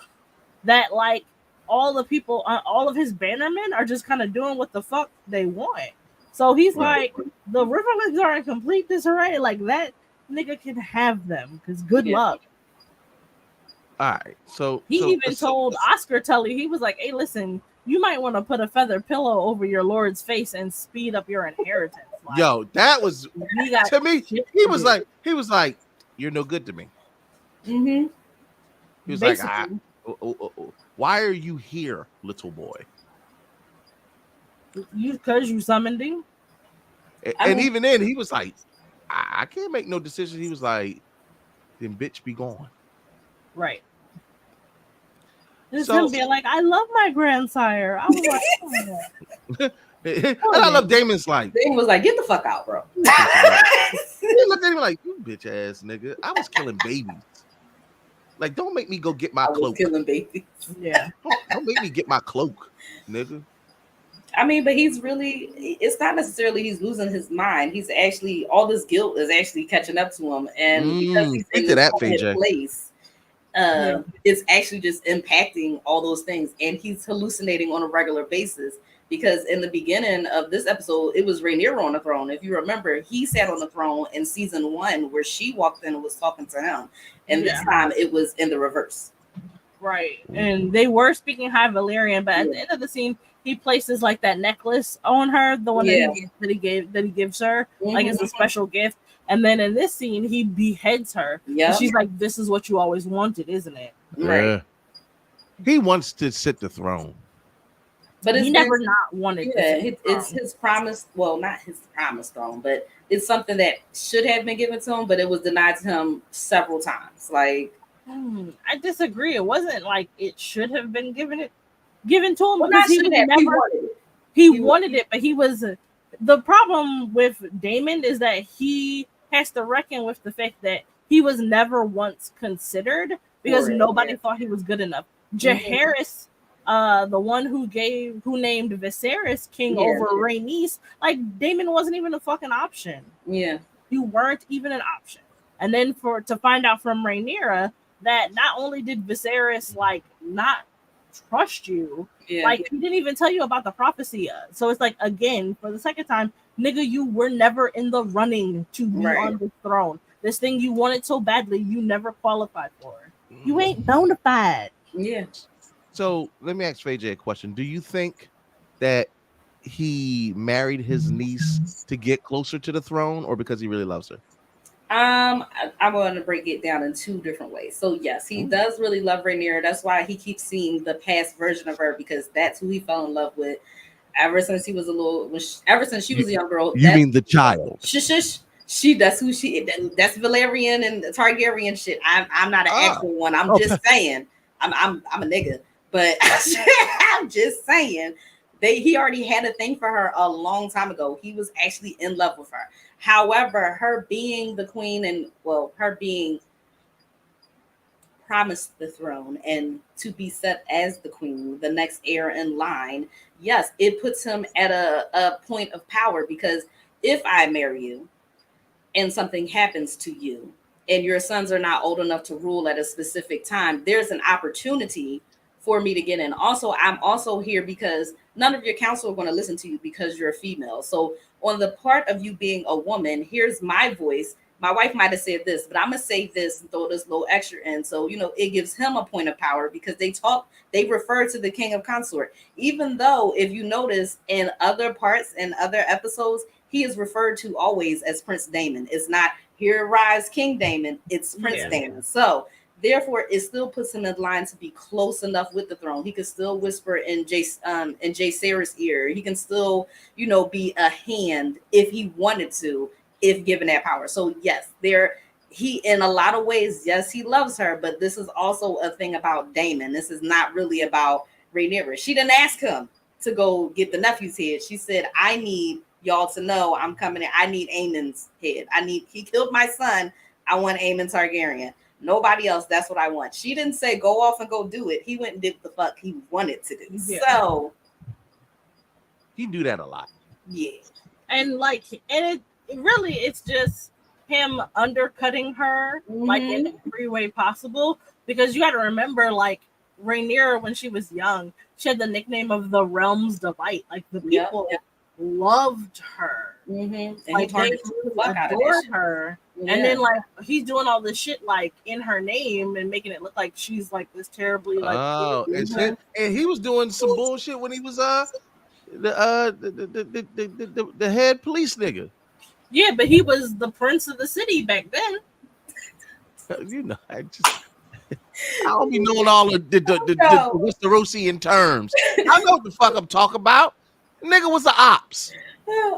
that like all the people, all of his bannermen are just kind of doing what the fuck they want. So he's like, the Riverlands are in complete disarray. Like, that nigga can have them, because good luck. All right. So he even told Oscar Tully, he was like, hey, listen, you might want to put a feather pillow over your lord's face and speed up your inheritance. Like, yo, that was to me. He was like, you're no good to me. Mm-hmm. He was basically like, why are you here, little boy? Because you summoned him. And even then, he was like, I can't make no decision. He was like, then bitch, be gone. Right. Just him being like, I love my grandsire. I was like, and I love Damon's like. Damon was like, get the fuck out, bro. He looked at him like, you bitch ass nigga. I was killing babies. Like, don't make me go get my cloak. Killing babies. Yeah. Don't make me get my cloak, nigga. I mean, but it's not necessarily he's losing his mind. He's actually, all this guilt is actually catching up to him. And because he's in this place, it's actually just impacting all those things. And he's hallucinating on a regular basis. Because in the beginning of this episode, it was Rhaenyra on the throne. If you remember, he sat on the throne in season 1 where she walked in and was talking to him. And this time it was in the reverse. Right. And they were speaking High Valyrian, but at the end of the scene, he places like that necklace on her, the one that he gives her, like it's a special gift. And then in this scene, he beheads her. Yeah. And she's like, this is what you always wanted, isn't it? Yeah. Right. He wants to sit the throne. But he never not wanted. It's his promise. Well, not his promise throne, but it's something that should have been given to him, but it was denied to him several times. Like, I disagree. It wasn't like it should have been given to him. Well, because he wanted it, but he was. The problem with Daemon is that he has to reckon with the fact that he was never once considered because nobody thought he was good enough. Jaehaerys. The one who named Viserys king over Rhaenys, like Daemon wasn't even a fucking option. Yeah, you weren't even an option. And then to find out from Rhaenyra that not only did Viserys like not trust you, like he didn't even tell you about the prophecy. So it's like, again, for the second time, nigga, you were never in the running to be on the throne. This thing you wanted so badly, you never qualified for. You ain't bona fide. Yeah. So let me ask Fajay a question. Do you think that he married his niece to get closer to the throne, or because he really loves her? I'm going to break it down in two different ways. So yes, he Ooh. does really love Rhaenyra. That's why he keeps seeing the past version of her, because that's who he fell in love with ever since he was a little. Ever since she was a young girl. You mean the child? Shush. That's who she. That's Valerian and Targaryen shit. I'm not an actual one. I'm just saying. I'm a nigga, but I'm just saying. He already had a thing for her a long time ago. He was actually in love with her. However, her being the queen and her being promised the throne and to be set as the queen, the next heir in line, yes, it puts him at a point of power, because if I marry you and something happens to you and your sons are not old enough to rule at a specific time, there's an opportunity for me to get in. Also, I'm also here because none of your council are going to listen to you because you're a female. So on the part of you being a woman, here's my voice. My wife might have said this, but I'm going to say this and throw this little extra in. So, it gives him a point of power, because they refer to the king of consort. Even though, if you notice in other parts and other episodes, he is referred to always as Prince Daemon. It's not here arrives King Daemon, it's Prince Daemon. So therefore, it still puts him in line to be close enough with the throne. He can still whisper in Jaehaerys' ear. He can still, be a hand if he wanted to, if given that power. So yes, he in a lot of ways, yes, he loves her, but this is also a thing about Daemon. This is not really about Rhaenyra. She didn't ask him to go get the nephew's head. She said, I need y'all to know I'm coming in. I need Aemon's head. He killed my son. I want Aemon Targaryen. Nobody else. That's what I want. She didn't say go off and go do it. He went and did the fuck he wanted to do. Yeah. So he do that a lot. Yeah. And it's just him undercutting her like in every way possible, because you got to remember, like, Rhaenyra, when she was young, she had the nickname of the Realm's Delight. Like, the people loved her. And like, they adored her. Yeah. And then, like, he's doing all this shit, like, in her name and making it look like she's, like, this terribly, like... Oh, and he was doing some bullshit when he was, the head police nigga. Yeah, but he was the prince of the city back then. I don't be knowing all the Westerosi terms. I know what the fuck I'm talking about. Nigga was the ops.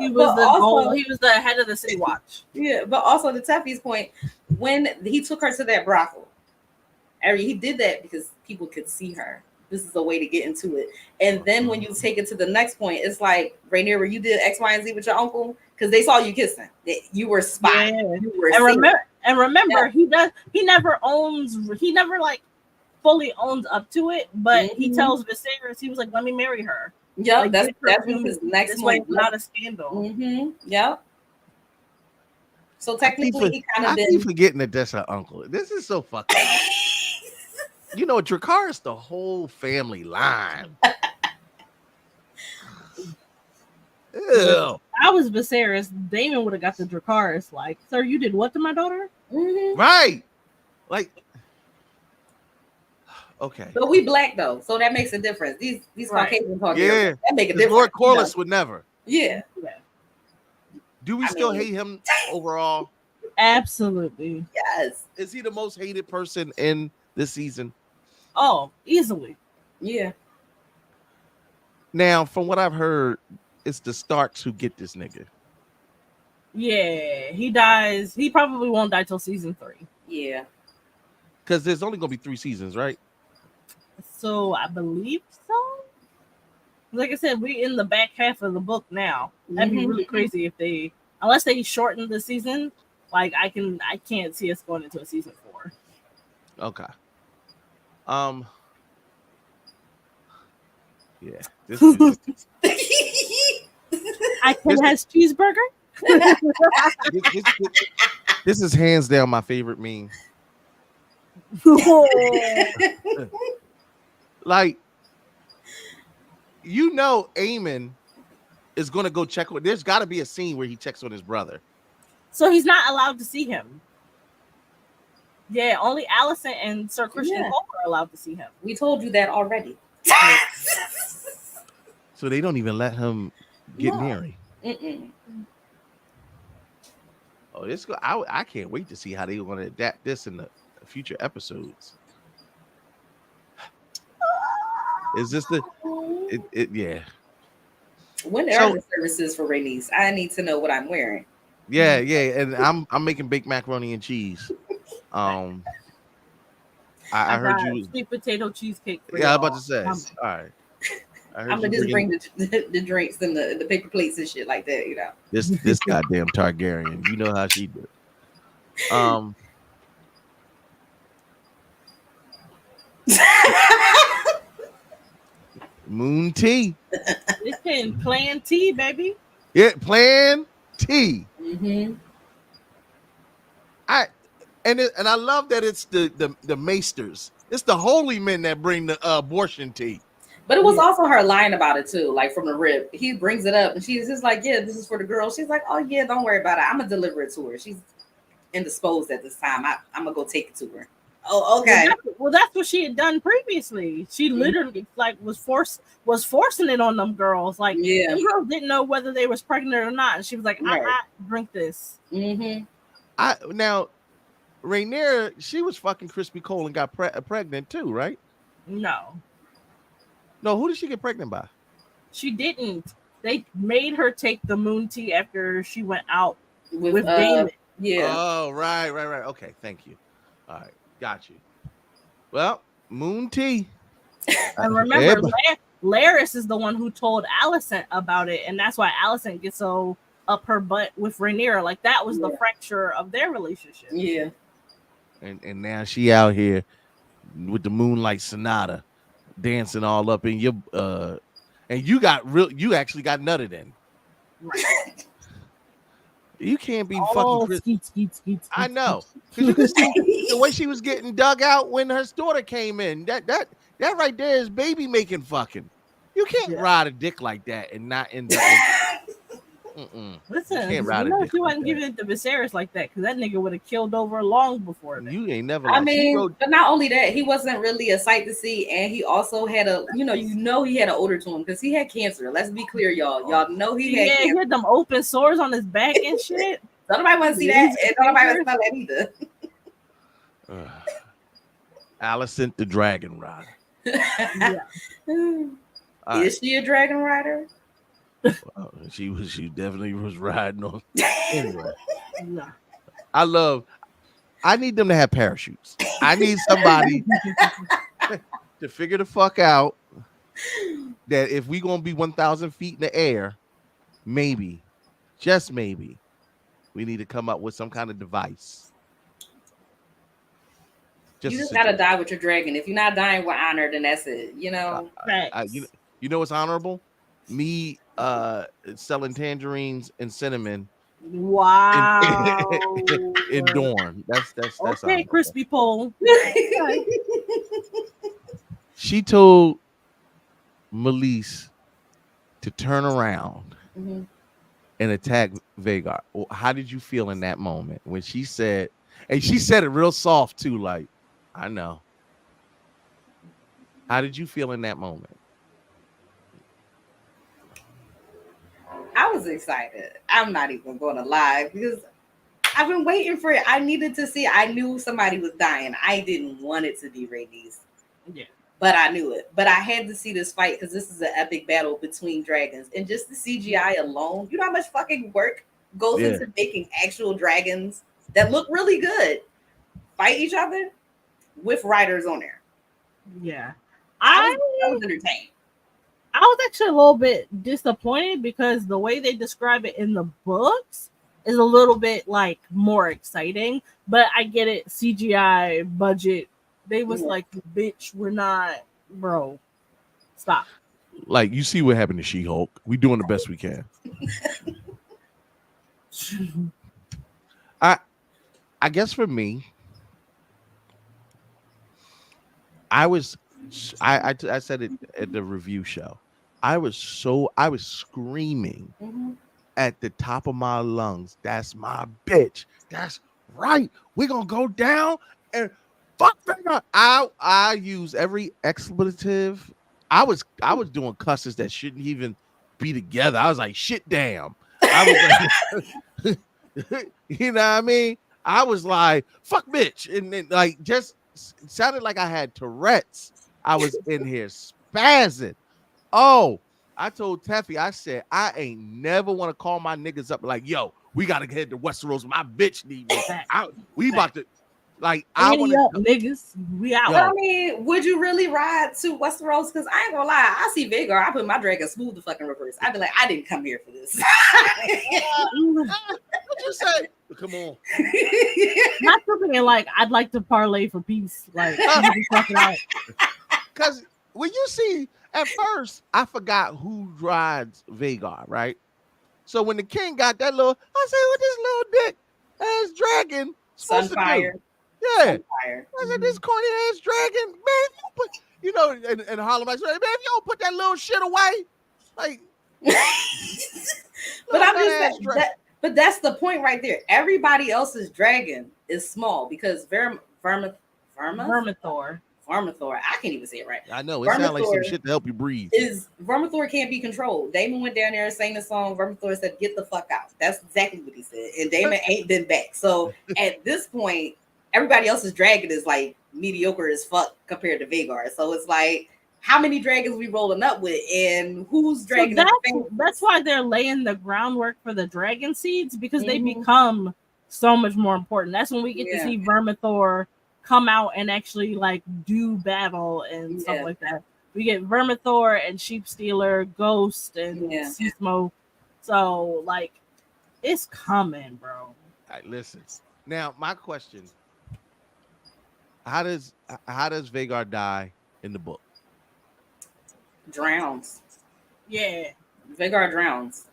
He was he was the head of the city watch. Yeah, but also to Teffy's point, when he took her to that brothel, he did that because people could see her. This is a way to get into it. And then when you take it to the next point, it's like, Rhaenyra, you did X, Y, and Z with your uncle because they saw you kissing. You were spotted. Yeah. You were remember, he never like fully owns up to it, but he tells Viserys, he was like, let me marry her. Yeah, like, that's his next one. Not a scandal. Yeah. So technically, he kind of I keep forgetting that that's her uncle. This is so fucked up. You know, Dracarys the whole family line. Ew. I was Viserys. Daemon would have got the Dracarys. Like, sir, you did what to my daughter? Right. Like, okay. But we black though, so that makes a difference. These Caucasian talk, that make a difference. Lord Corliss would never. Yeah. Do we still hate him overall? Absolutely. Yes. Is he the most hated person in this season? Oh, easily. Yeah. Now, from what I've heard, it's the Starks who get this nigga. Yeah, he dies. He probably won't die till season 3. Yeah. Because there's only going to be 3 seasons, right? So I believe so. Like I said, we in the back half of the book now. That'd be really crazy if unless they shorten the season. Like, I can't see us going into a season 4. Okay. Yeah. I can has cheeseburger. This is hands down my favorite meme. Like, Aemon is gonna go check on. There's got to be a scene where he checks on his brother. So he's not allowed to see him. Yeah, only Allison and Sir Christian Yeah. Cole are allowed to see him. We told you that already. So they don't even let him get No. near him. Mm-mm. Oh, this go. I can't wait to see how they want to adapt this in the future episodes. Is this the? Yeah. When are the services for Rainice? I need to know what I'm wearing. Yeah, and I'm making baked macaroni and cheese. I heard got you. sweet potato cheesecake. For Yeah, I was y'all. about to say. All right. I heard I'm gonna you just bring the drinks and the paper plates and shit like that, you know. this goddamn Targaryen. You know how she do. Moon tea. It's been Plan T, baby. Yeah, Plan T. Mm-hmm. And I love that it's the maesters. It's the holy men that bring the abortion tea. But it was also her lying about it too, like from the rip. He brings it up and she's just like, yeah, this is for the girl. She's like, oh yeah, don't worry about it. I'm gonna deliver it to her. She's indisposed at this time. I'm gonna go take it to her. Oh, okay. Well, that's what she had done previously. She literally like was forcing it on them girls. Like, them girls didn't know whether they was pregnant or not. And she was like, I drink this. Mm-hmm. Now, Rhaenyra, she was fucking Crispy Cole and got pregnant too, right? No, who did she get pregnant by? She didn't. They made her take the moon tea after she went out with Damon. Yeah. Oh, right. Okay, thank you. All right, got you. Well, moon tea. And remember, Larys is the one who told Alicent about it, and that's why Alicent gets so up her butt with Rhaenyra. Like, that was the fracture of their relationship. Yeah. And now she out here with the Moonlight Sonata dancing all up in your and you actually got nutted in. Right. You can't be skeet. I know. Because you can see the way she was getting dug out when her daughter came in. That right there is baby making fucking. You can't ride a dick like that and not end up. Listen, you know if you wasn't giving it to Viserys like that, because that nigga would have killed over long before that. You ain't never. I mean, but not only that, he wasn't really a sight to see, and he also had he had an odor to him because he had cancer. Let's be clear, y'all. Y'all know he had cancer. He had them open sores on his back and shit. Nobody want to see that, and nobody want to smell that either. Alicent the Dragon Rider. Is she a dragon rider? Well, she definitely was riding on. Anyway, I need them to have parachutes. I need somebody to figure the fuck out that if we gonna be 1,000 feet in the air, maybe, just maybe, we need to come up with some kind of device. You just gotta die with your dragon. If you're not dying with honor, then that's it. You know. You know what's honorable? Me selling tangerines and cinnamon. Wow. In Dorne. That's okay, honorable. Crispy Pole. She told Meleese to turn around and attack VAGHAR. How did you feel in that moment when she said, and she said it real soft too, like, I know. How did you feel in that moment? I was excited. I'm not even going to lie because I've been waiting for it. I needed to see. I knew somebody was dying. I didn't want it to be Rhaenys. Yeah. But I knew it. But I had to see this fight because this is an epic battle between dragons. And just the CGI alone, you know how much fucking work goes into making actual dragons that look really good fight each other with riders on there. Yeah. I was entertained. I was actually a little bit disappointed because the way they describe it in the books is a little bit like more exciting, but I get it. CGI budget. They was like, bitch, we're not, bro. Stop. Like, you see what happened to She-Hulk. We doing the best we can. I guess for me, I said it at the review show. I was screaming at the top of my lungs. That's my bitch. That's right. We're gonna go down And fuck Vhagar. I use every expletive. I was doing cusses that shouldn't even be together. I was like, shit, damn. I was like, you know what I mean? I was like, fuck, bitch, and then like just sounded like I had Tourette's. I was in here spazzing. Oh, I told Teffy, I said, I ain't never want to call my niggas up like, yo, we gotta head to Westeros. My bitch need me. We about to like I want to niggas. We out. I mean, would you really ride to Westeros? Because I ain't gonna lie, I see Vhagar, I put my dragon smooth the fucking reverse. I'd be like, I didn't come here for this. What you say? Come on. Not something like I'd like to parlay for peace. Like because when you see at first, I forgot who rides Vhagar, right? So when the king got that little, I said, what this little dick ass dragon supposed Sunfire. to do? Yeah. Sunfire. I said, this corny ass dragon, man, you put, you know, and Harlem, I said, man, if you don't put that little shit away, like. But I'm just saying, but that's the point right there. Everybody else's dragon is small because Vermithor. I can't even say it right. I know it sounds like some shit to help you breathe. Vermithor can't be controlled. Damon went down there and sang the song. Vermithor said, "Get the fuck out." That's exactly what he said, and Damon ain't been back. So at this point, everybody else's dragon is like mediocre as fuck compared to Vhagar. So it's like, how many dragons we rolling up with, and whose dragon? So that's why they're laying the groundwork for the dragon seeds, because they become so much more important. That's when we get to see Vermithor come out and actually like do battle and stuff like that. We get Vermithor and Sheep Stealer, Ghost, and Sea Smoke. So like, it's coming, bro. All right, listen. Now my question: How does Vhagar die in the book? Drowns. Yeah. Vhagar drowns.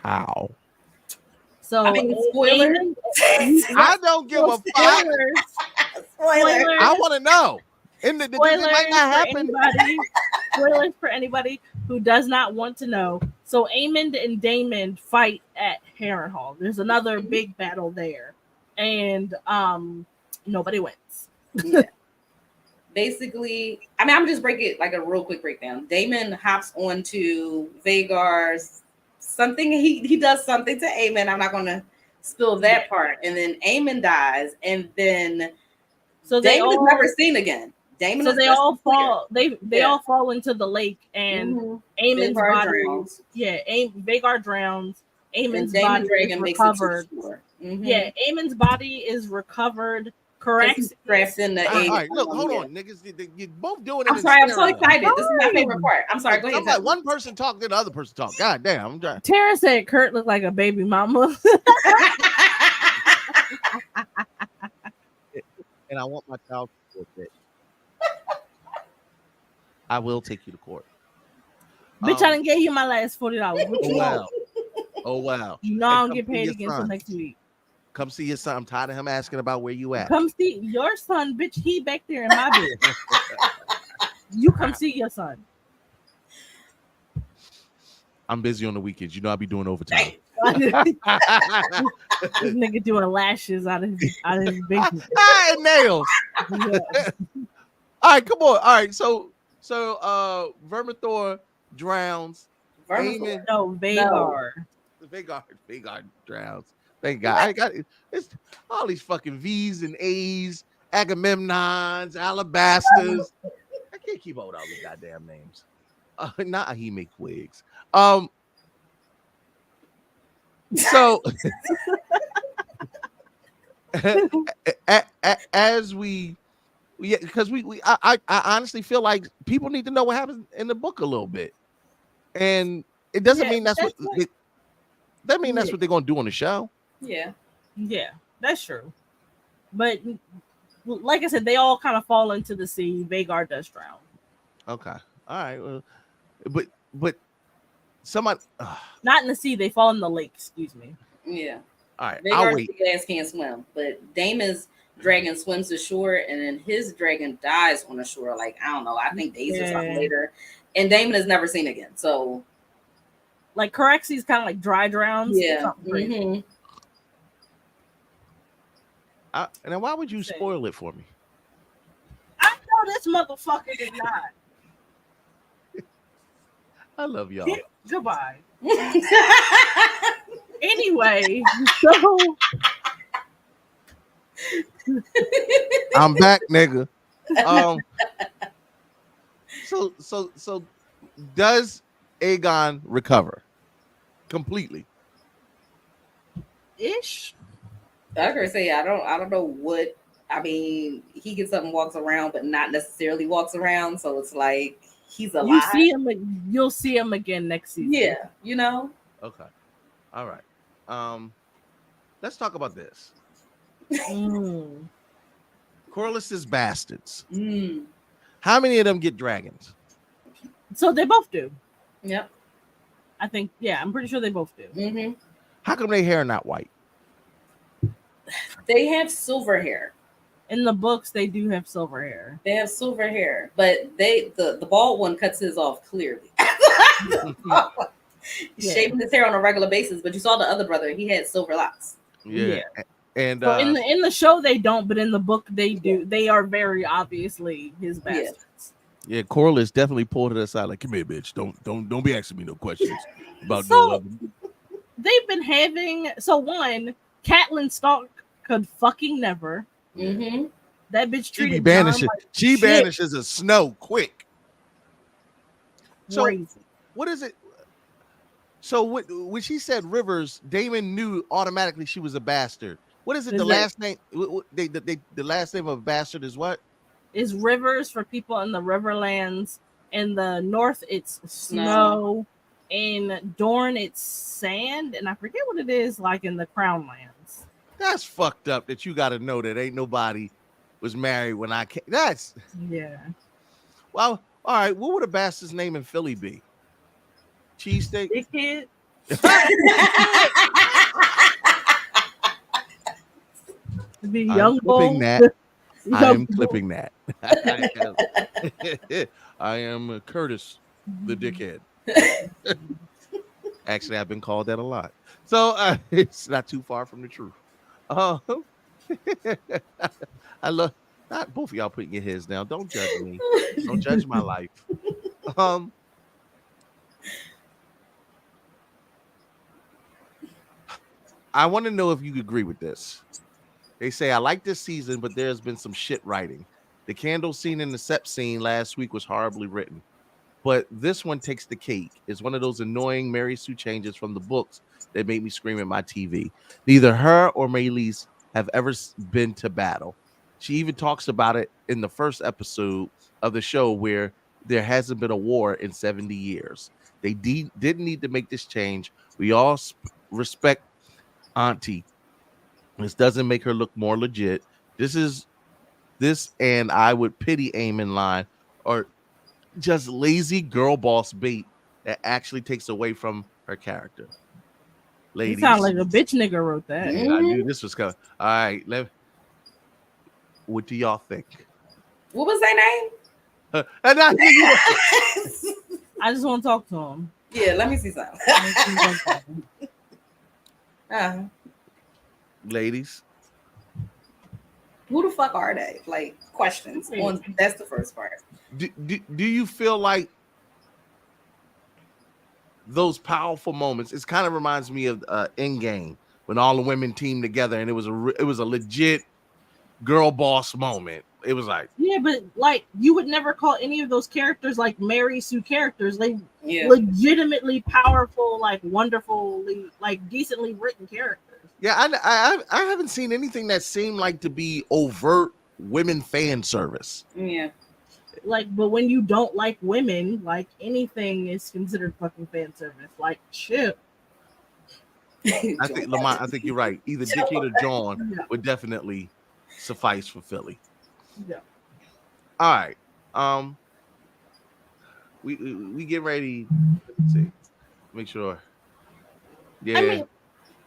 How? So I mean, spoilers. I don't give a fuck. Spoilers. I want to know. In the spoilers it might not happen. Spoilers for anybody who does not want to know. So Aemond and Daemon fight at Harrenhal. There's another big battle there, and nobody wins. Yeah. Basically, I mean, I'm just breaking it like a real quick breakdown. Daemon hops onto Vhagar's something. He does something to Aemon. I'm not going to spill that part. And then Aemon dies, and then Daemon is never seen again. Daemon. So they all fall. They all fall into the lake, and Aemon's body drowns. Yeah, Vhagar drowns. Aemon's body is recovered. Yeah, Aemon's body is recovered. Correct. Trapped in the all right, look, hold on, niggas. You're both doing it. I'm sorry, I'm so excited. This is my favorite part. I'm sorry, go ahead. Like one person talk, then the other person talk. God damn, I'm trying. Tara said Kurt looked like a baby mama. And I want my child to support that. I will take you to court. Bitch, I didn't give you my last $40. Oh wow. You know I don't get paid again until next week. Come see your son. I'm tired of him asking about where you at. Come see your son, bitch. He back there in my bed. You come see your son. I'm busy on the weekends. You know I'll be doing overtime. This nigga doing lashes out of his basement. And nails. Yeah. All right, come on. All right, so Vermithor drowns. Vhagar. No, Vhagar. Vhagar drowns. Thank God. I got it's all these fucking V's and A's, Agamemnons, Alabasters. I can't keep all these goddamn names. Not he make wigs. So as because I honestly feel like people need to know what happens in the book a little bit, and it doesn't mean that's what that mean that's what they're gonna do on the show. Yeah, that's true. But like I said, they all kind of fall into the sea. Vhagar does drown. Okay, all right. Well, but somebody not in the sea. They fall in the lake. Excuse me. Yeah. All right. Vhagar's big ass can't swim, but Daemon's dragon swims ashore, and then his dragon dies on the shore. Like I don't know. I think days or something later, and Daemon is never seen again. So, like Caraxes kind of like dry drowns. Yeah. And then why would you Say. spoil it for me? I know this motherfucker did not. I love y'all. Goodbye. Anyway, so I'm back, nigga. So does Aegon recover completely? ish. I was gonna say I don't know what I mean. He gets up and walks around, but not necessarily walks around. So it's like he's alive. You see him. You'll see him again next season. Yeah, you know. Okay. All right. Let's talk about this. Corlys's bastards. How many of them get dragons? So they both do. Yep. I think. Yeah, I'm pretty sure they both do. Mm-hmm. How come their hair not white? They have silver hair. In the books, they do have silver hair. They have silver hair, but the bald one cuts his off clearly. He's shaving his hair on a regular basis, but you saw the other brother; he had silver locks. Yeah. And so in the show they don't, but in the book they do. They are very obviously his bastards. Yeah, Corlys definitely pulled it aside like, "Come here, bitch. Don't be asking me no questions about so, they've been having one Catelyn Stark could fucking never. Mm-hmm. That bitch treated she banishes a snow quick. So crazy. What is it? So when she said Rivers, Damon knew automatically she was a bastard. What is it? The last name? The last name of a bastard is what? Is Rivers for people in the Riverlands. In the north, it's snow. In Dorne, it's sand, and I forget what it is like in the Crown Lands. That's fucked up. That you got to know that ain't nobody was married when I came. That's Well, all right. What would a bastard's name in Philly be? Cheesesteak. Dickhead. The young bull. I am clipping that. I am Curtis, the dickhead. Actually, I've been called that a lot, so it's not too far from the truth. I love not both of y'all putting your heads down. Don't judge me. Don't judge my life. I want to know if you agree with this. They say, I like this season, but there's been some shit writing. The candle scene and the sept scene last week was horribly written. But this one takes the cake. It's one of those annoying Mary Sue changes from the books that made me scream at my TV. Neither her or Maylis have ever been to battle. She even talks about it in the first episode of the show where there hasn't been a war in 70 years. They didn't need to make this change. We all respect Auntie. This doesn't make her look more legit. This and I would pity Aemon line or just lazy girl boss bait that actually takes away from her character. Ladies, you sound like a bitch nigga wrote that. Yeah, I knew this was coming. All right, what do y'all think? What was their name? I just want to talk to him. Yeah, let me see something. Ladies, who the fuck are they? Like questions. That's the first part. Do you feel like those powerful moments? It kind of reminds me of Endgame when all the women teamed together and it was a legit girl boss moment. It was like but like you would never call any of those characters like Mary Sue characters. Like legitimately powerful, like wonderfully, like decently written characters. Yeah, I haven't seen anything that seemed like to be overt women fan service. Yeah. Like, but when you don't like women, like anything is considered fucking fan service. Like, shit. I think Lamont, I think you're right. Either Dickhead or John would definitely suffice for Philly. Yeah. All right. We get ready. Let's see. Make sure. Yeah. I mean,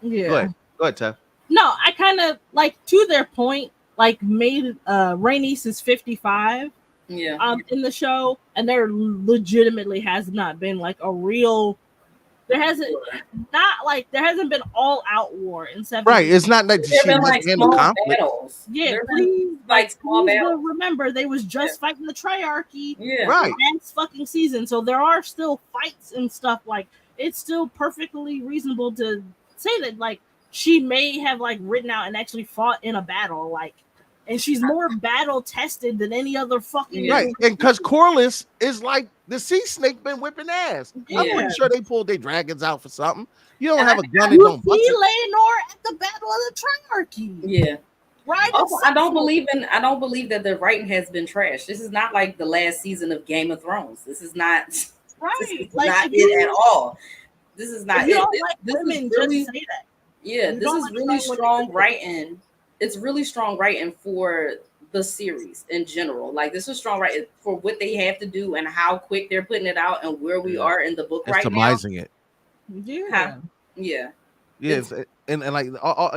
yeah. Go ahead, Teff. No, I kind of like to their point. Like, made Rhaenys is 55. Yeah. In the show, and there legitimately has not been like a real there hasn't been all out war in 7 Right. years. It's not like There she have been like mishandled small conflict. battles. Yeah, There have been, please, like small please battles. remember they was just fighting the triarchy Yeah. Right. last fucking season, so there are still fights and stuff. Like, it's still perfectly reasonable to say that, like, she may have like ridden out and actually fought in a battle, like, and she's more battle tested than any other fucking Yeah. Right. And because Corliss is like the sea snake been whipping ass. I'm Yeah. pretty sure they pulled their dragons out for something. You don't And have a gun and You don't bust see it. Leonor at the Battle of the Triarchy. Yeah. Right? Also, I don't believe that the writing has been trashed. This is not like the last season of Game of Thrones. This is not Right. This is Like, not if it you, at all. This is not if you it. don't This, like this women, is really, just say that. yeah, You this don't is like really strong strong women. writing. It's really strong writing for the series in general. Like, this is strong writing for what they have to do and how quick they're putting it out and where we Yeah. are in the book It's right now. demising it. Yeah. Huh? Yeah. Yes. And like,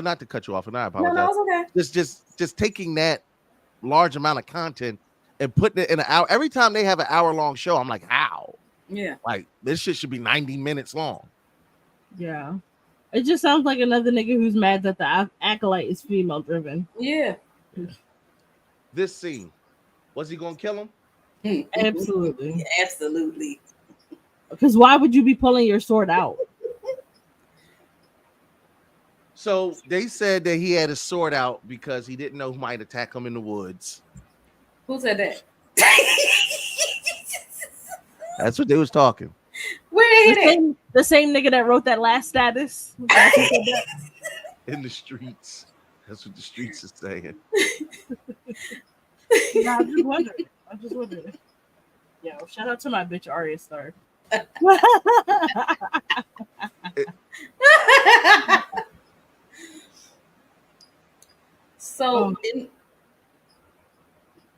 not to cut you off, and I apologize. No, it's okay. Just taking that large amount of content and putting it in an hour. Every time they have an hour-long show, I'm like, how? Yeah. Like, this shit should be 90 minutes long. Yeah. It just sounds like another nigga who's mad that the acolyte is female driven. Yeah. This scene, was he gonna kill him? Absolutely. Absolutely. Because why would you be pulling your sword out? So they said that he had his sword out because he didn't know who might attack him in the woods. Who said that? That's what they was talking. Where did it? The same nigga that wrote that last status. In the streets. That's what the streets is saying. Nah, I'm just wondering. Yo, shout out to my bitch Arya Stark. So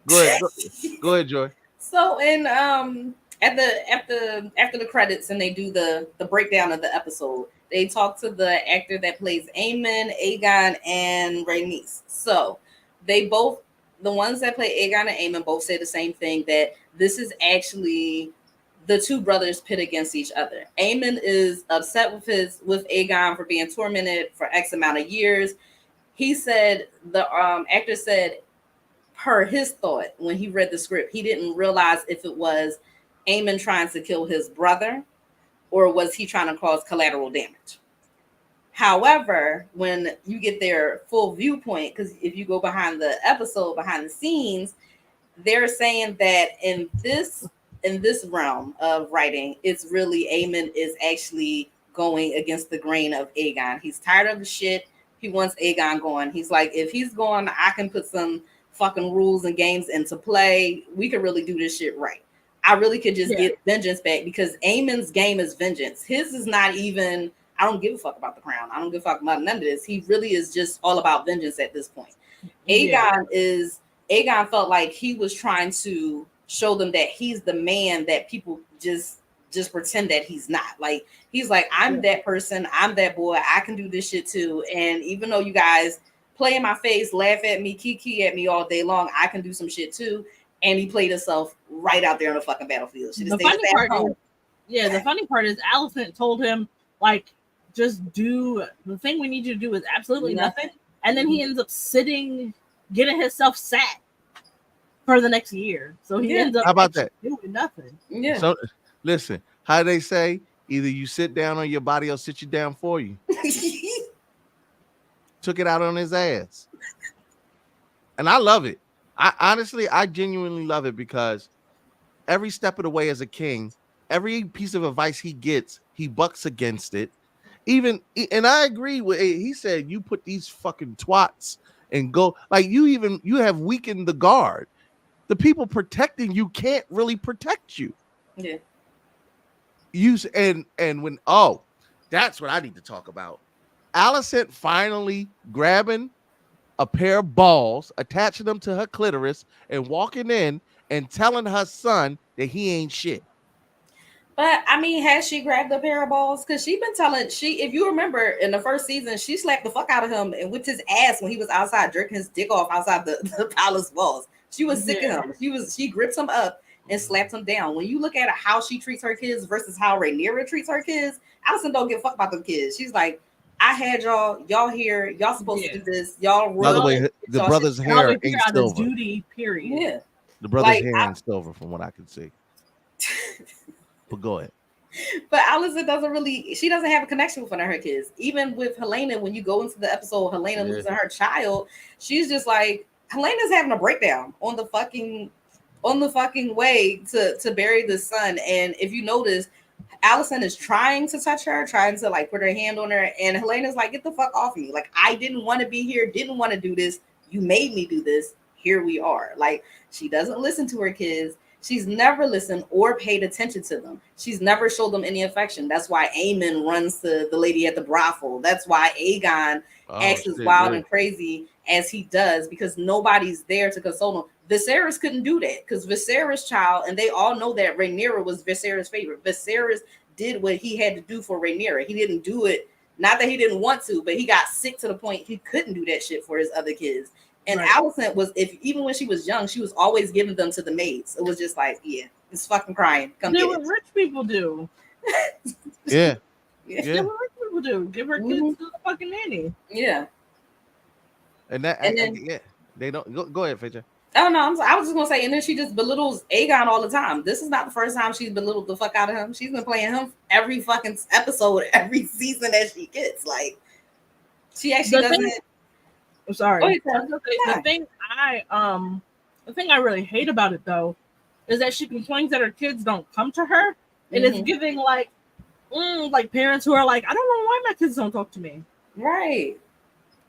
Go ahead, Joy. So in after the credits and they do the breakdown of the episode, they talk to the actor that plays Aemon, Aegon, and Rhaenys. So they both, the ones that play Aegon and Aemon, both say the same thing, that this is actually the two brothers pit against each other. Aemon is upset with Aegon for being tormented for X amount of years. He said, the actor said, per his thought, when he read the script, he didn't realize if it was Aemon trying to kill his brother or was he trying to cause collateral damage. However, when you get their full viewpoint, because if you go behind the episode, behind the scenes, they're saying that in this realm of writing, it's really Aemon is actually going against the grain of Aegon. He's tired of the shit. He wants Aegon going. He's like, if he's going, I can put some fucking rules and games into play. We could really do this shit right. I really could just get vengeance back, because Aemon's game is vengeance. His is not even, I don't give a fuck about the crown. I don't give a fuck about none of this. He really is just all about vengeance at this point. Aegon felt like he was trying to show them that he's the man that people just pretend that he's not. Like, he's like, I'm that person, I'm that boy, I can do this shit too. And even though you guys play in my face, laugh at me, kiki at me all day long, I can do some shit too. And he played himself right out there on the fucking battlefield. The funny part is Alicent told him, like, just do the thing we need you to do is absolutely nothing. And then he ends up getting himself sat for the next year. So he ends up How about that? Doing nothing. Yeah. So listen, how they say, either you sit down on your body or sit you down for you. Took it out on his ass. And I love it. I genuinely love it, because every step of the way as a king, every piece of advice he gets, he bucks against it. And I agree with, he said, you put these fucking twats and go, like, you have weakened the guard. The people protecting you can't really protect you. Yeah. That's what I need to talk about. Alicent finally grabbing a pair of balls, attaching them to her clitoris, and walking in and telling her son that he ain't shit. But I mean, has she grabbed a pair of balls? Because she been telling, if you remember in the first season, she slapped the fuck out of him and whipped his ass when he was outside jerking his dick off outside the palace walls. She was sick of him. She gripped him up and slapped him down. When you look at how she treats her kids versus how Rhaenyra treats her kids, Allison don't give a fuck about them kids. She's like, I had y'all here, y'all supposed to do this, y'all By the way, ruined the y'all brother's shit. hair Y'all ain't out of silver. duty, period. Yeah. The brother's Like, hair ain't silver from what I can see. But go ahead. But Allison she doesn't have a connection with one of her kids. Even with Helena, when you go into the episode, Helena losing her child, she's just like, Helena's having a breakdown on the fucking way to bury the son. And if you notice, Allison is trying to touch her, trying to like put her hand on her, and Helena's like, get the fuck off me. Like, I didn't want to be here, didn't want to do this. You made me do this. Here we are. Like, she doesn't listen to her kids. She's never listened or paid attention to them. She's never showed them any affection. That's why Aemon runs to the lady at the brothel. That's why Aegon acts as wild and crazy as he does, because nobody's there to console him. Viserys couldn't do that because Viserys' child, and they all know that Rhaenyra was Viserys' favorite. Viserys did what he had to do for Rhaenyra. He didn't do it, not that he didn't want to, but he got sick to the point he couldn't do that shit for his other kids. And Allison was, even when she was young, she was always giving them to the maids. It was just like, yeah, it's fucking crying. Come do get what it. rich people do. Yeah. Do what rich people do. Give her kids to the fucking nanny. Yeah. And they don't go ahead, Fitcher. Oh no, I was just gonna say, and then she just belittles Aegon all the time. This is not the first time she's belittled the fuck out of him. She's been playing him every fucking episode, every season that she gets. Like, she actually doesn't. I'm sorry. The thing I really hate about it though is that she complains that her kids don't come to her, and it's giving like parents who are like, I don't know why my kids don't talk to me. Right.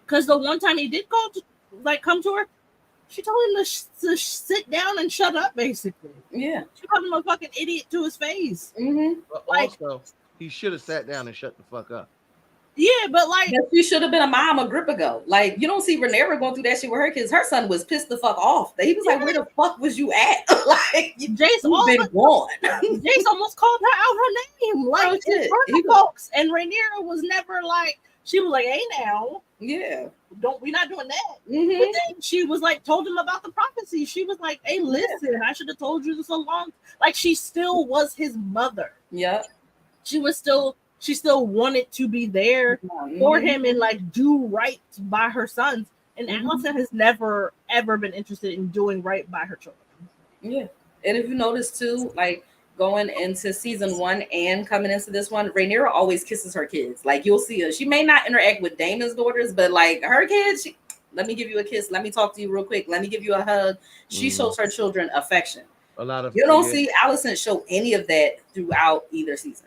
Because the one time he did come to her, she told him to sit down and shut up, basically. Yeah. She called him a fucking idiot to his face. But also, he should have sat down and shut the fuck up. Yeah, but like, she should have been a mom a grip ago. Like, you don't see Rhaenyra going through that shit with her kids. Her son was pissed the fuck off. He was like, where the fuck was you at? Like, you've been gone. Jace almost called her out her name. Like, folks. And Rhaenyra was never like, she was like, hey now. Yeah. We're not doing that. But then she was like, told him about the prophecy. She was like, hey, listen, I should have told you this a long. Like, she still was his mother. Yeah. She still wanted to be there for him and like do right by her sons. And Allison has never ever been interested in doing right by her children. Yeah. And if you notice too, like going into season 1 and coming into this one, Rhaenyra always kisses her kids. Like, you'll see her. She may not interact with Daemon's daughters, but like her kids, let me give you a kiss. Let me talk to you real quick. Let me give you a hug. She shows her children affection. You don't see Allison show any of that throughout either season.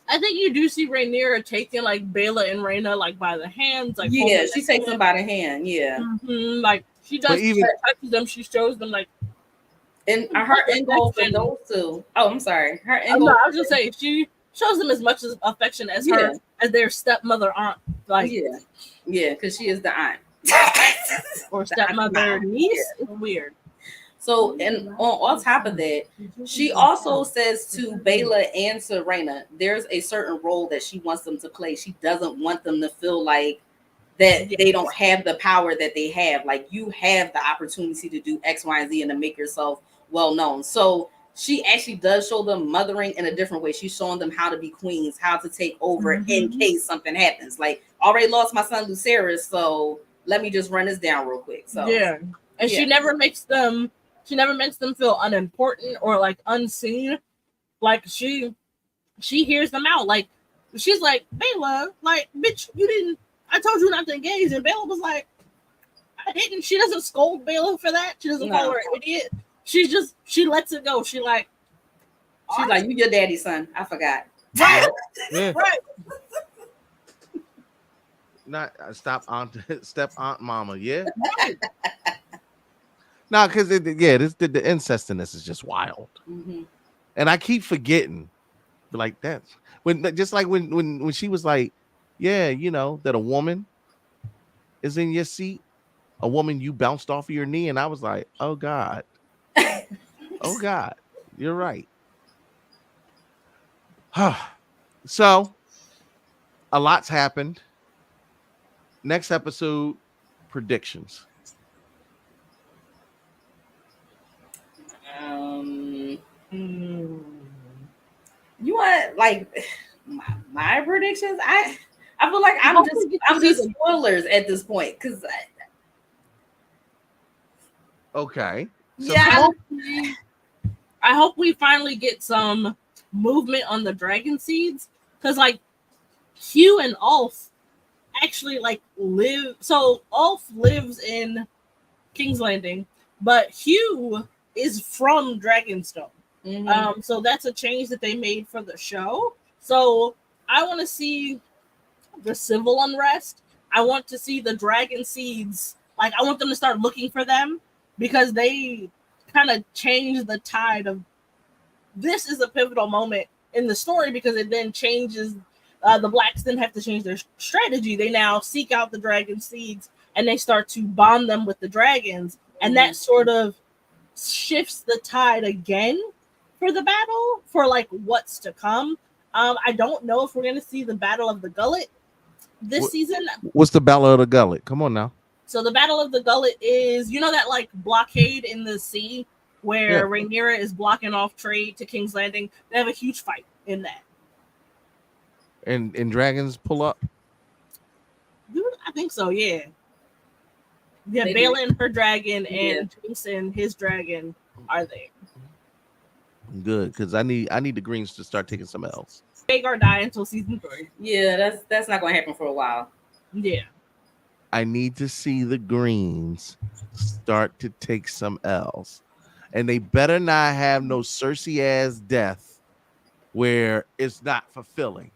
I think you do see Rhaenyra taking like Baela and Rhaena like by the hands, like she takes them by the hand, like she does touches them, she shows them like. And her end goal for those two. Oh, I'm sorry. Her end goal. No, I was just saying she shows them as much as affection as her as their stepmother aunt. Like because she is the aunt or stepmother niece. Weird. So, and on top of that, she also says to Baela and to Rhaena, there's a certain role that she wants them to play. She doesn't want them to feel like that they don't have the power that they have. Like, you have the opportunity to do X, Y, and Z and to make yourself well known. So she actually does show them mothering in a different way. She's showing them how to be queens, how to take over in case something happens. Like, already lost my son Lucerys, so let me just run this down real quick. So and she never makes them feel unimportant or like unseen. Like she hears them out. Like, she's like, Baela, like, bitch, you didn't. I told you not to engage, and Baela was like, I didn't. She doesn't scold Baela for that. She doesn't call her an idiot. She lets it go. She's like, you your daddy's son. I forgot. Right. Right. Not step aunt mama. Yeah. No, because the incest in this is just wild, and I keep forgetting, like that's when she was like, that a woman is in your seat, a woman you bounced off of your knee, and I was like, oh God, you're right. So, a lot's happened. Next episode, predictions. You want, like, My predictions, I feel like I'm just spoilers at this point because Okay. So yeah. I hope we finally get some movement on the dragon seeds because like Hugh and Ulf actually like live. So Ulf lives in King's Landing, but Hugh is from Dragonstone. Mm-hmm. So that's a change that they made for the show. So I want to see the civil unrest. I want to see the dragon seeds. Like I want them to start looking for them because they kind of change the tide of. This is a pivotal moment in the story because it then changes. The blacks then have to change their strategy. They now seek out the dragon seeds and they start to bond them with the dragons, and that sort of shifts the tide again for the battle for like what's to come. I don't know if we're going to see the Battle of the Gullet this season. What's the Battle of the Gullet? Come on now. So the Battle of the Gullet is, you know, that like blockade in the sea where Rhaenyra is blocking off trade to King's Landing. They have a huge fight in that. And dragons pull up? I think so, yeah. Yeah, Balin, her dragon, and Jason, his dragon, are there. Good, because I need the greens to start taking some L's. VAGHAR die until season 3. Yeah, that's not going to happen for a while. Yeah. I need to see the greens start to take some L's. And they better not have no Cersei ass death where it's not fulfilling.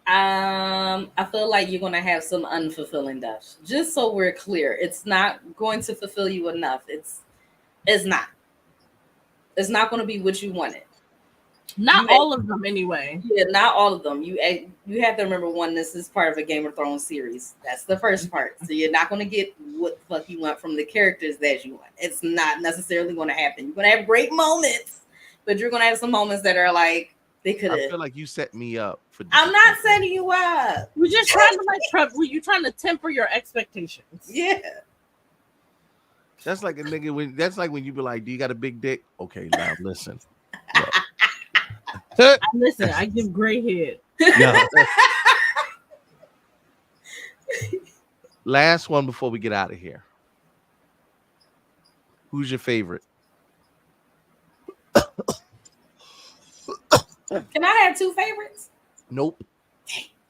I feel like you're going to have some unfulfilling deaths. Just so we're clear, it's not going to fulfill you enough. It's not. It's not going to be what you wanted. Not all of them, anyway. Yeah, not all of them. You have to remember, one, this is part of a Game of Thrones series. That's the first part. So you're not going to get what the fuck you want from the characters that you want. It's not necessarily going to happen. You're going to have great moments, but you're going to have some moments that are like, they could have. I feel like you set me up for this. I'm not setting you up. We're just trying to like you're trying to temper your expectations. Yeah. That's like a nigga that's like when you be like, do you got a big dick? Okay, now listen. Listen, I give gray head. Yeah. Last one before we get out of here. Who's your favorite? Can I have two favorites? Nope.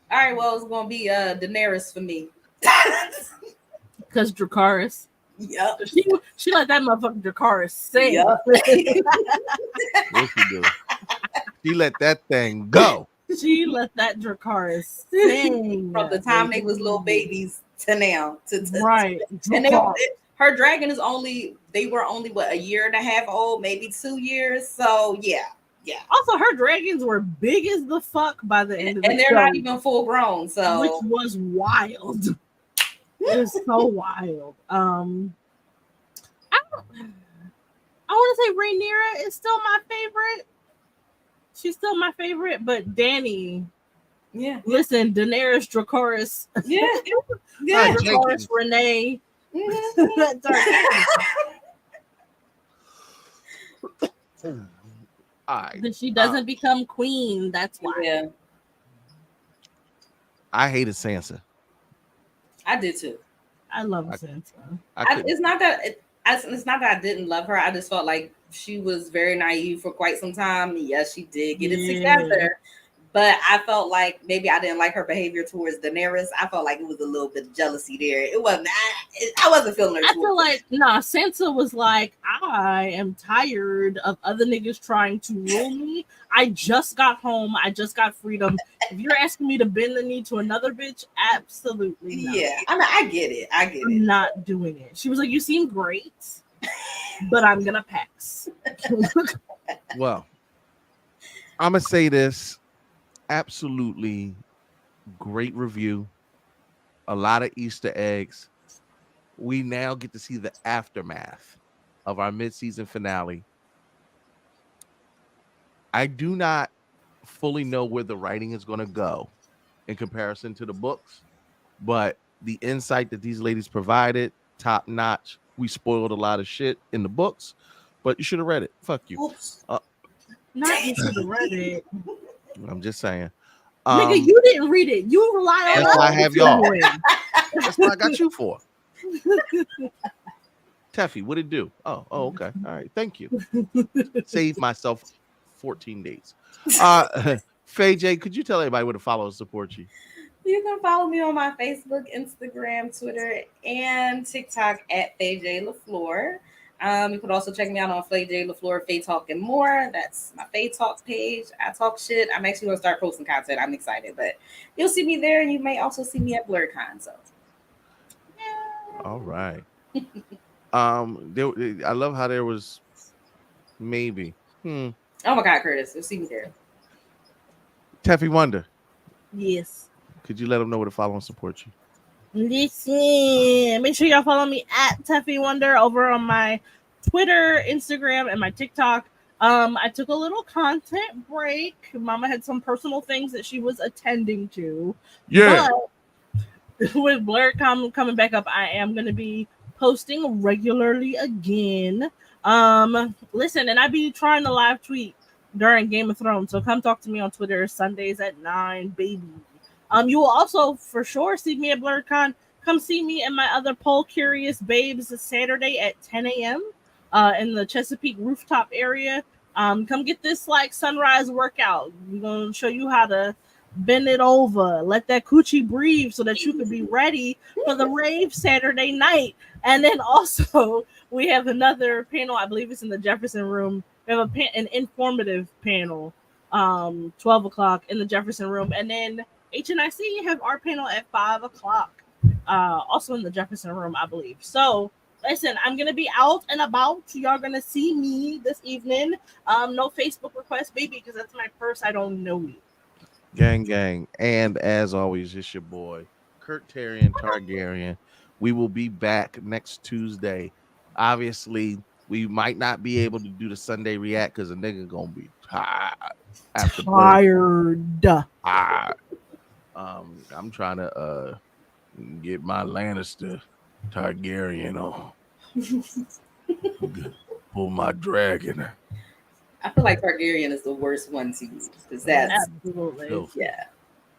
All right, well, it's gonna be Daenerys for me. Because Dracarys. Yep. She let that motherfucker Dracarys sing. Yep. What she do? She let that thing go. She let that Dracarys sing. From the time they was little babies to now. Right. And her dragon is they were only what, a year and a half old, maybe 2 years. So yeah. Also, her dragons were big as the fuck by the end of the show. And they're not even full grown, so which was wild. It was so wild. I want to say Rhaenyra is still my favorite. She's still my favorite, but Dany. Yeah. Listen, Daenerys, Dracarys. Yeah. Dracarys, Renee. She doesn't become queen. That's why. Yeah. I hated Sansa. I did too. I love Sansa. It's not that I didn't love her. I just felt like she was very naive for quite some time. Yes, she did get it together. But I felt like maybe I didn't like her behavior towards Daenerys. I felt like it was a little bit of jealousy there. It wasn't. I wasn't feeling her. I feel like Sansa was like, I am tired of other niggas trying to rule me. I just got home. I just got freedom. If you're asking me to bend the knee to another bitch, absolutely not. Yeah, I mean, I get it. I'm not doing it. She was like, you seem great, but I'm gonna pass. Well, I'm gonna say this. Absolutely great review. A lot of Easter eggs. We now get to see the aftermath of our mid-season finale. I do not fully know where the writing is going to go in comparison to the books, but the insight that these ladies provided, top notch. We spoiled a lot of shit in the books, but you should have read it. Fuck you. Not you should have read it. I'm just saying. Nigga, you didn't read it. You rely on That's why I us. have y'all. That's what I got you for. Teffy, what it do? Oh, okay. All right. Thank you. Save myself 14 days. Faye J, could you tell everybody where to follow and support you? You can follow me on my Facebook, Instagram, Twitter, and TikTok at Faye J LaFleur. You could also check me out on Faye J LaFleur, Faye Talk and More. That's my Faye Talk page. I talk shit. I'm actually going to start posting content. I'm excited, but you'll see me there, and you may also see me at BlurCon. So, yeah. All right. I love how there was maybe. Oh my God, Curtis, you'll see me there. Teffy Wonder. Yes. Could you let them know where to follow and support you? Listen, make sure y'all follow me at Teffy Wonder over on my Twitter, Instagram, and my TikTok. I took a little content break. Mama had some personal things that she was attending to. Yeah. But with BlurCon coming back up, I am going to be posting regularly again. Listen, and I be trying to live tweet during Game of Thrones, so come talk to me on Twitter Sundays at 9, baby. You will also for sure see me at BlurCon. Come see me and my other Poll Curious Babes Saturday at 10 a.m. In the Chesapeake rooftop area. Come get this like sunrise workout. We're gonna show you how to bend it over, let that coochie breathe so that you can be ready for the rave Saturday night. And then also we have another panel, I believe it's in the Jefferson Room. We have an informative panel, 12 o'clock in the Jefferson Room. And then HNIC have our panel at 5 o'clock, also in the Jefferson Room, I believe. So listen, I'm going to be out and about. Y'all going to see me this evening. No Facebook request, baby, because that's my first. I don't know you. Gang. And as always, it's your boy, Curtarian Targaryen. We will be back next Tuesday. Obviously, we might not be able to do the Sunday react because a nigga going to be tired. Tired. I'm trying to get my Lannister Targaryen on. Pull my dragon. I feel like Targaryen is the worst one to use because that's absolutely yeah.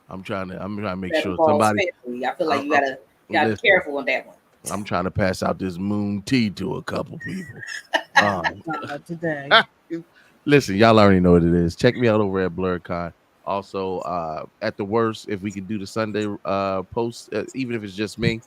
I'm trying to make sure involves somebody. family. I feel like you gotta be careful on that one. I'm trying to pass out this moon tea to a couple people. Today. Listen, y'all already know what it is. Check me out over at BlurCon. Also, at the worst, if we can do the Sunday post, even if it's just me,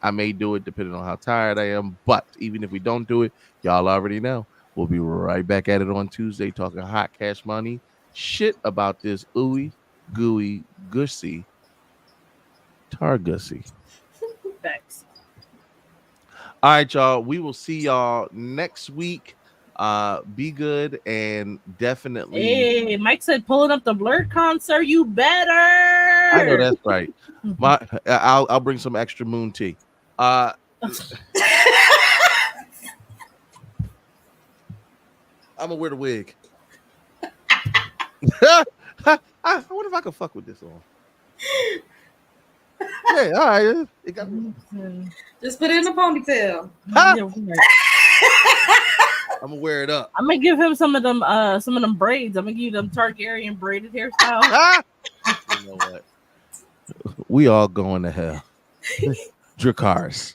I may do it depending on how tired I am. But even if we don't do it, y'all already know. We'll be right back at it on Tuesday talking hot cash money shit about this ooey, gooey, gushy Targussy. Thanks. All right, y'all. We will see y'all next week. Be good and definitely. Hey, Mike said pulling up the BlurCon, sir. You better. I know that's right. I'll bring some extra moon tea. I'm gonna wear the wig. I wonder if I can fuck with this on. Yeah, all right. Just put it in a ponytail. I'm gonna wear it up. I'm gonna give him some of them braids. I'm gonna give you them Targaryen braided hairstyle. You know what? We all going to hell. Dracarys.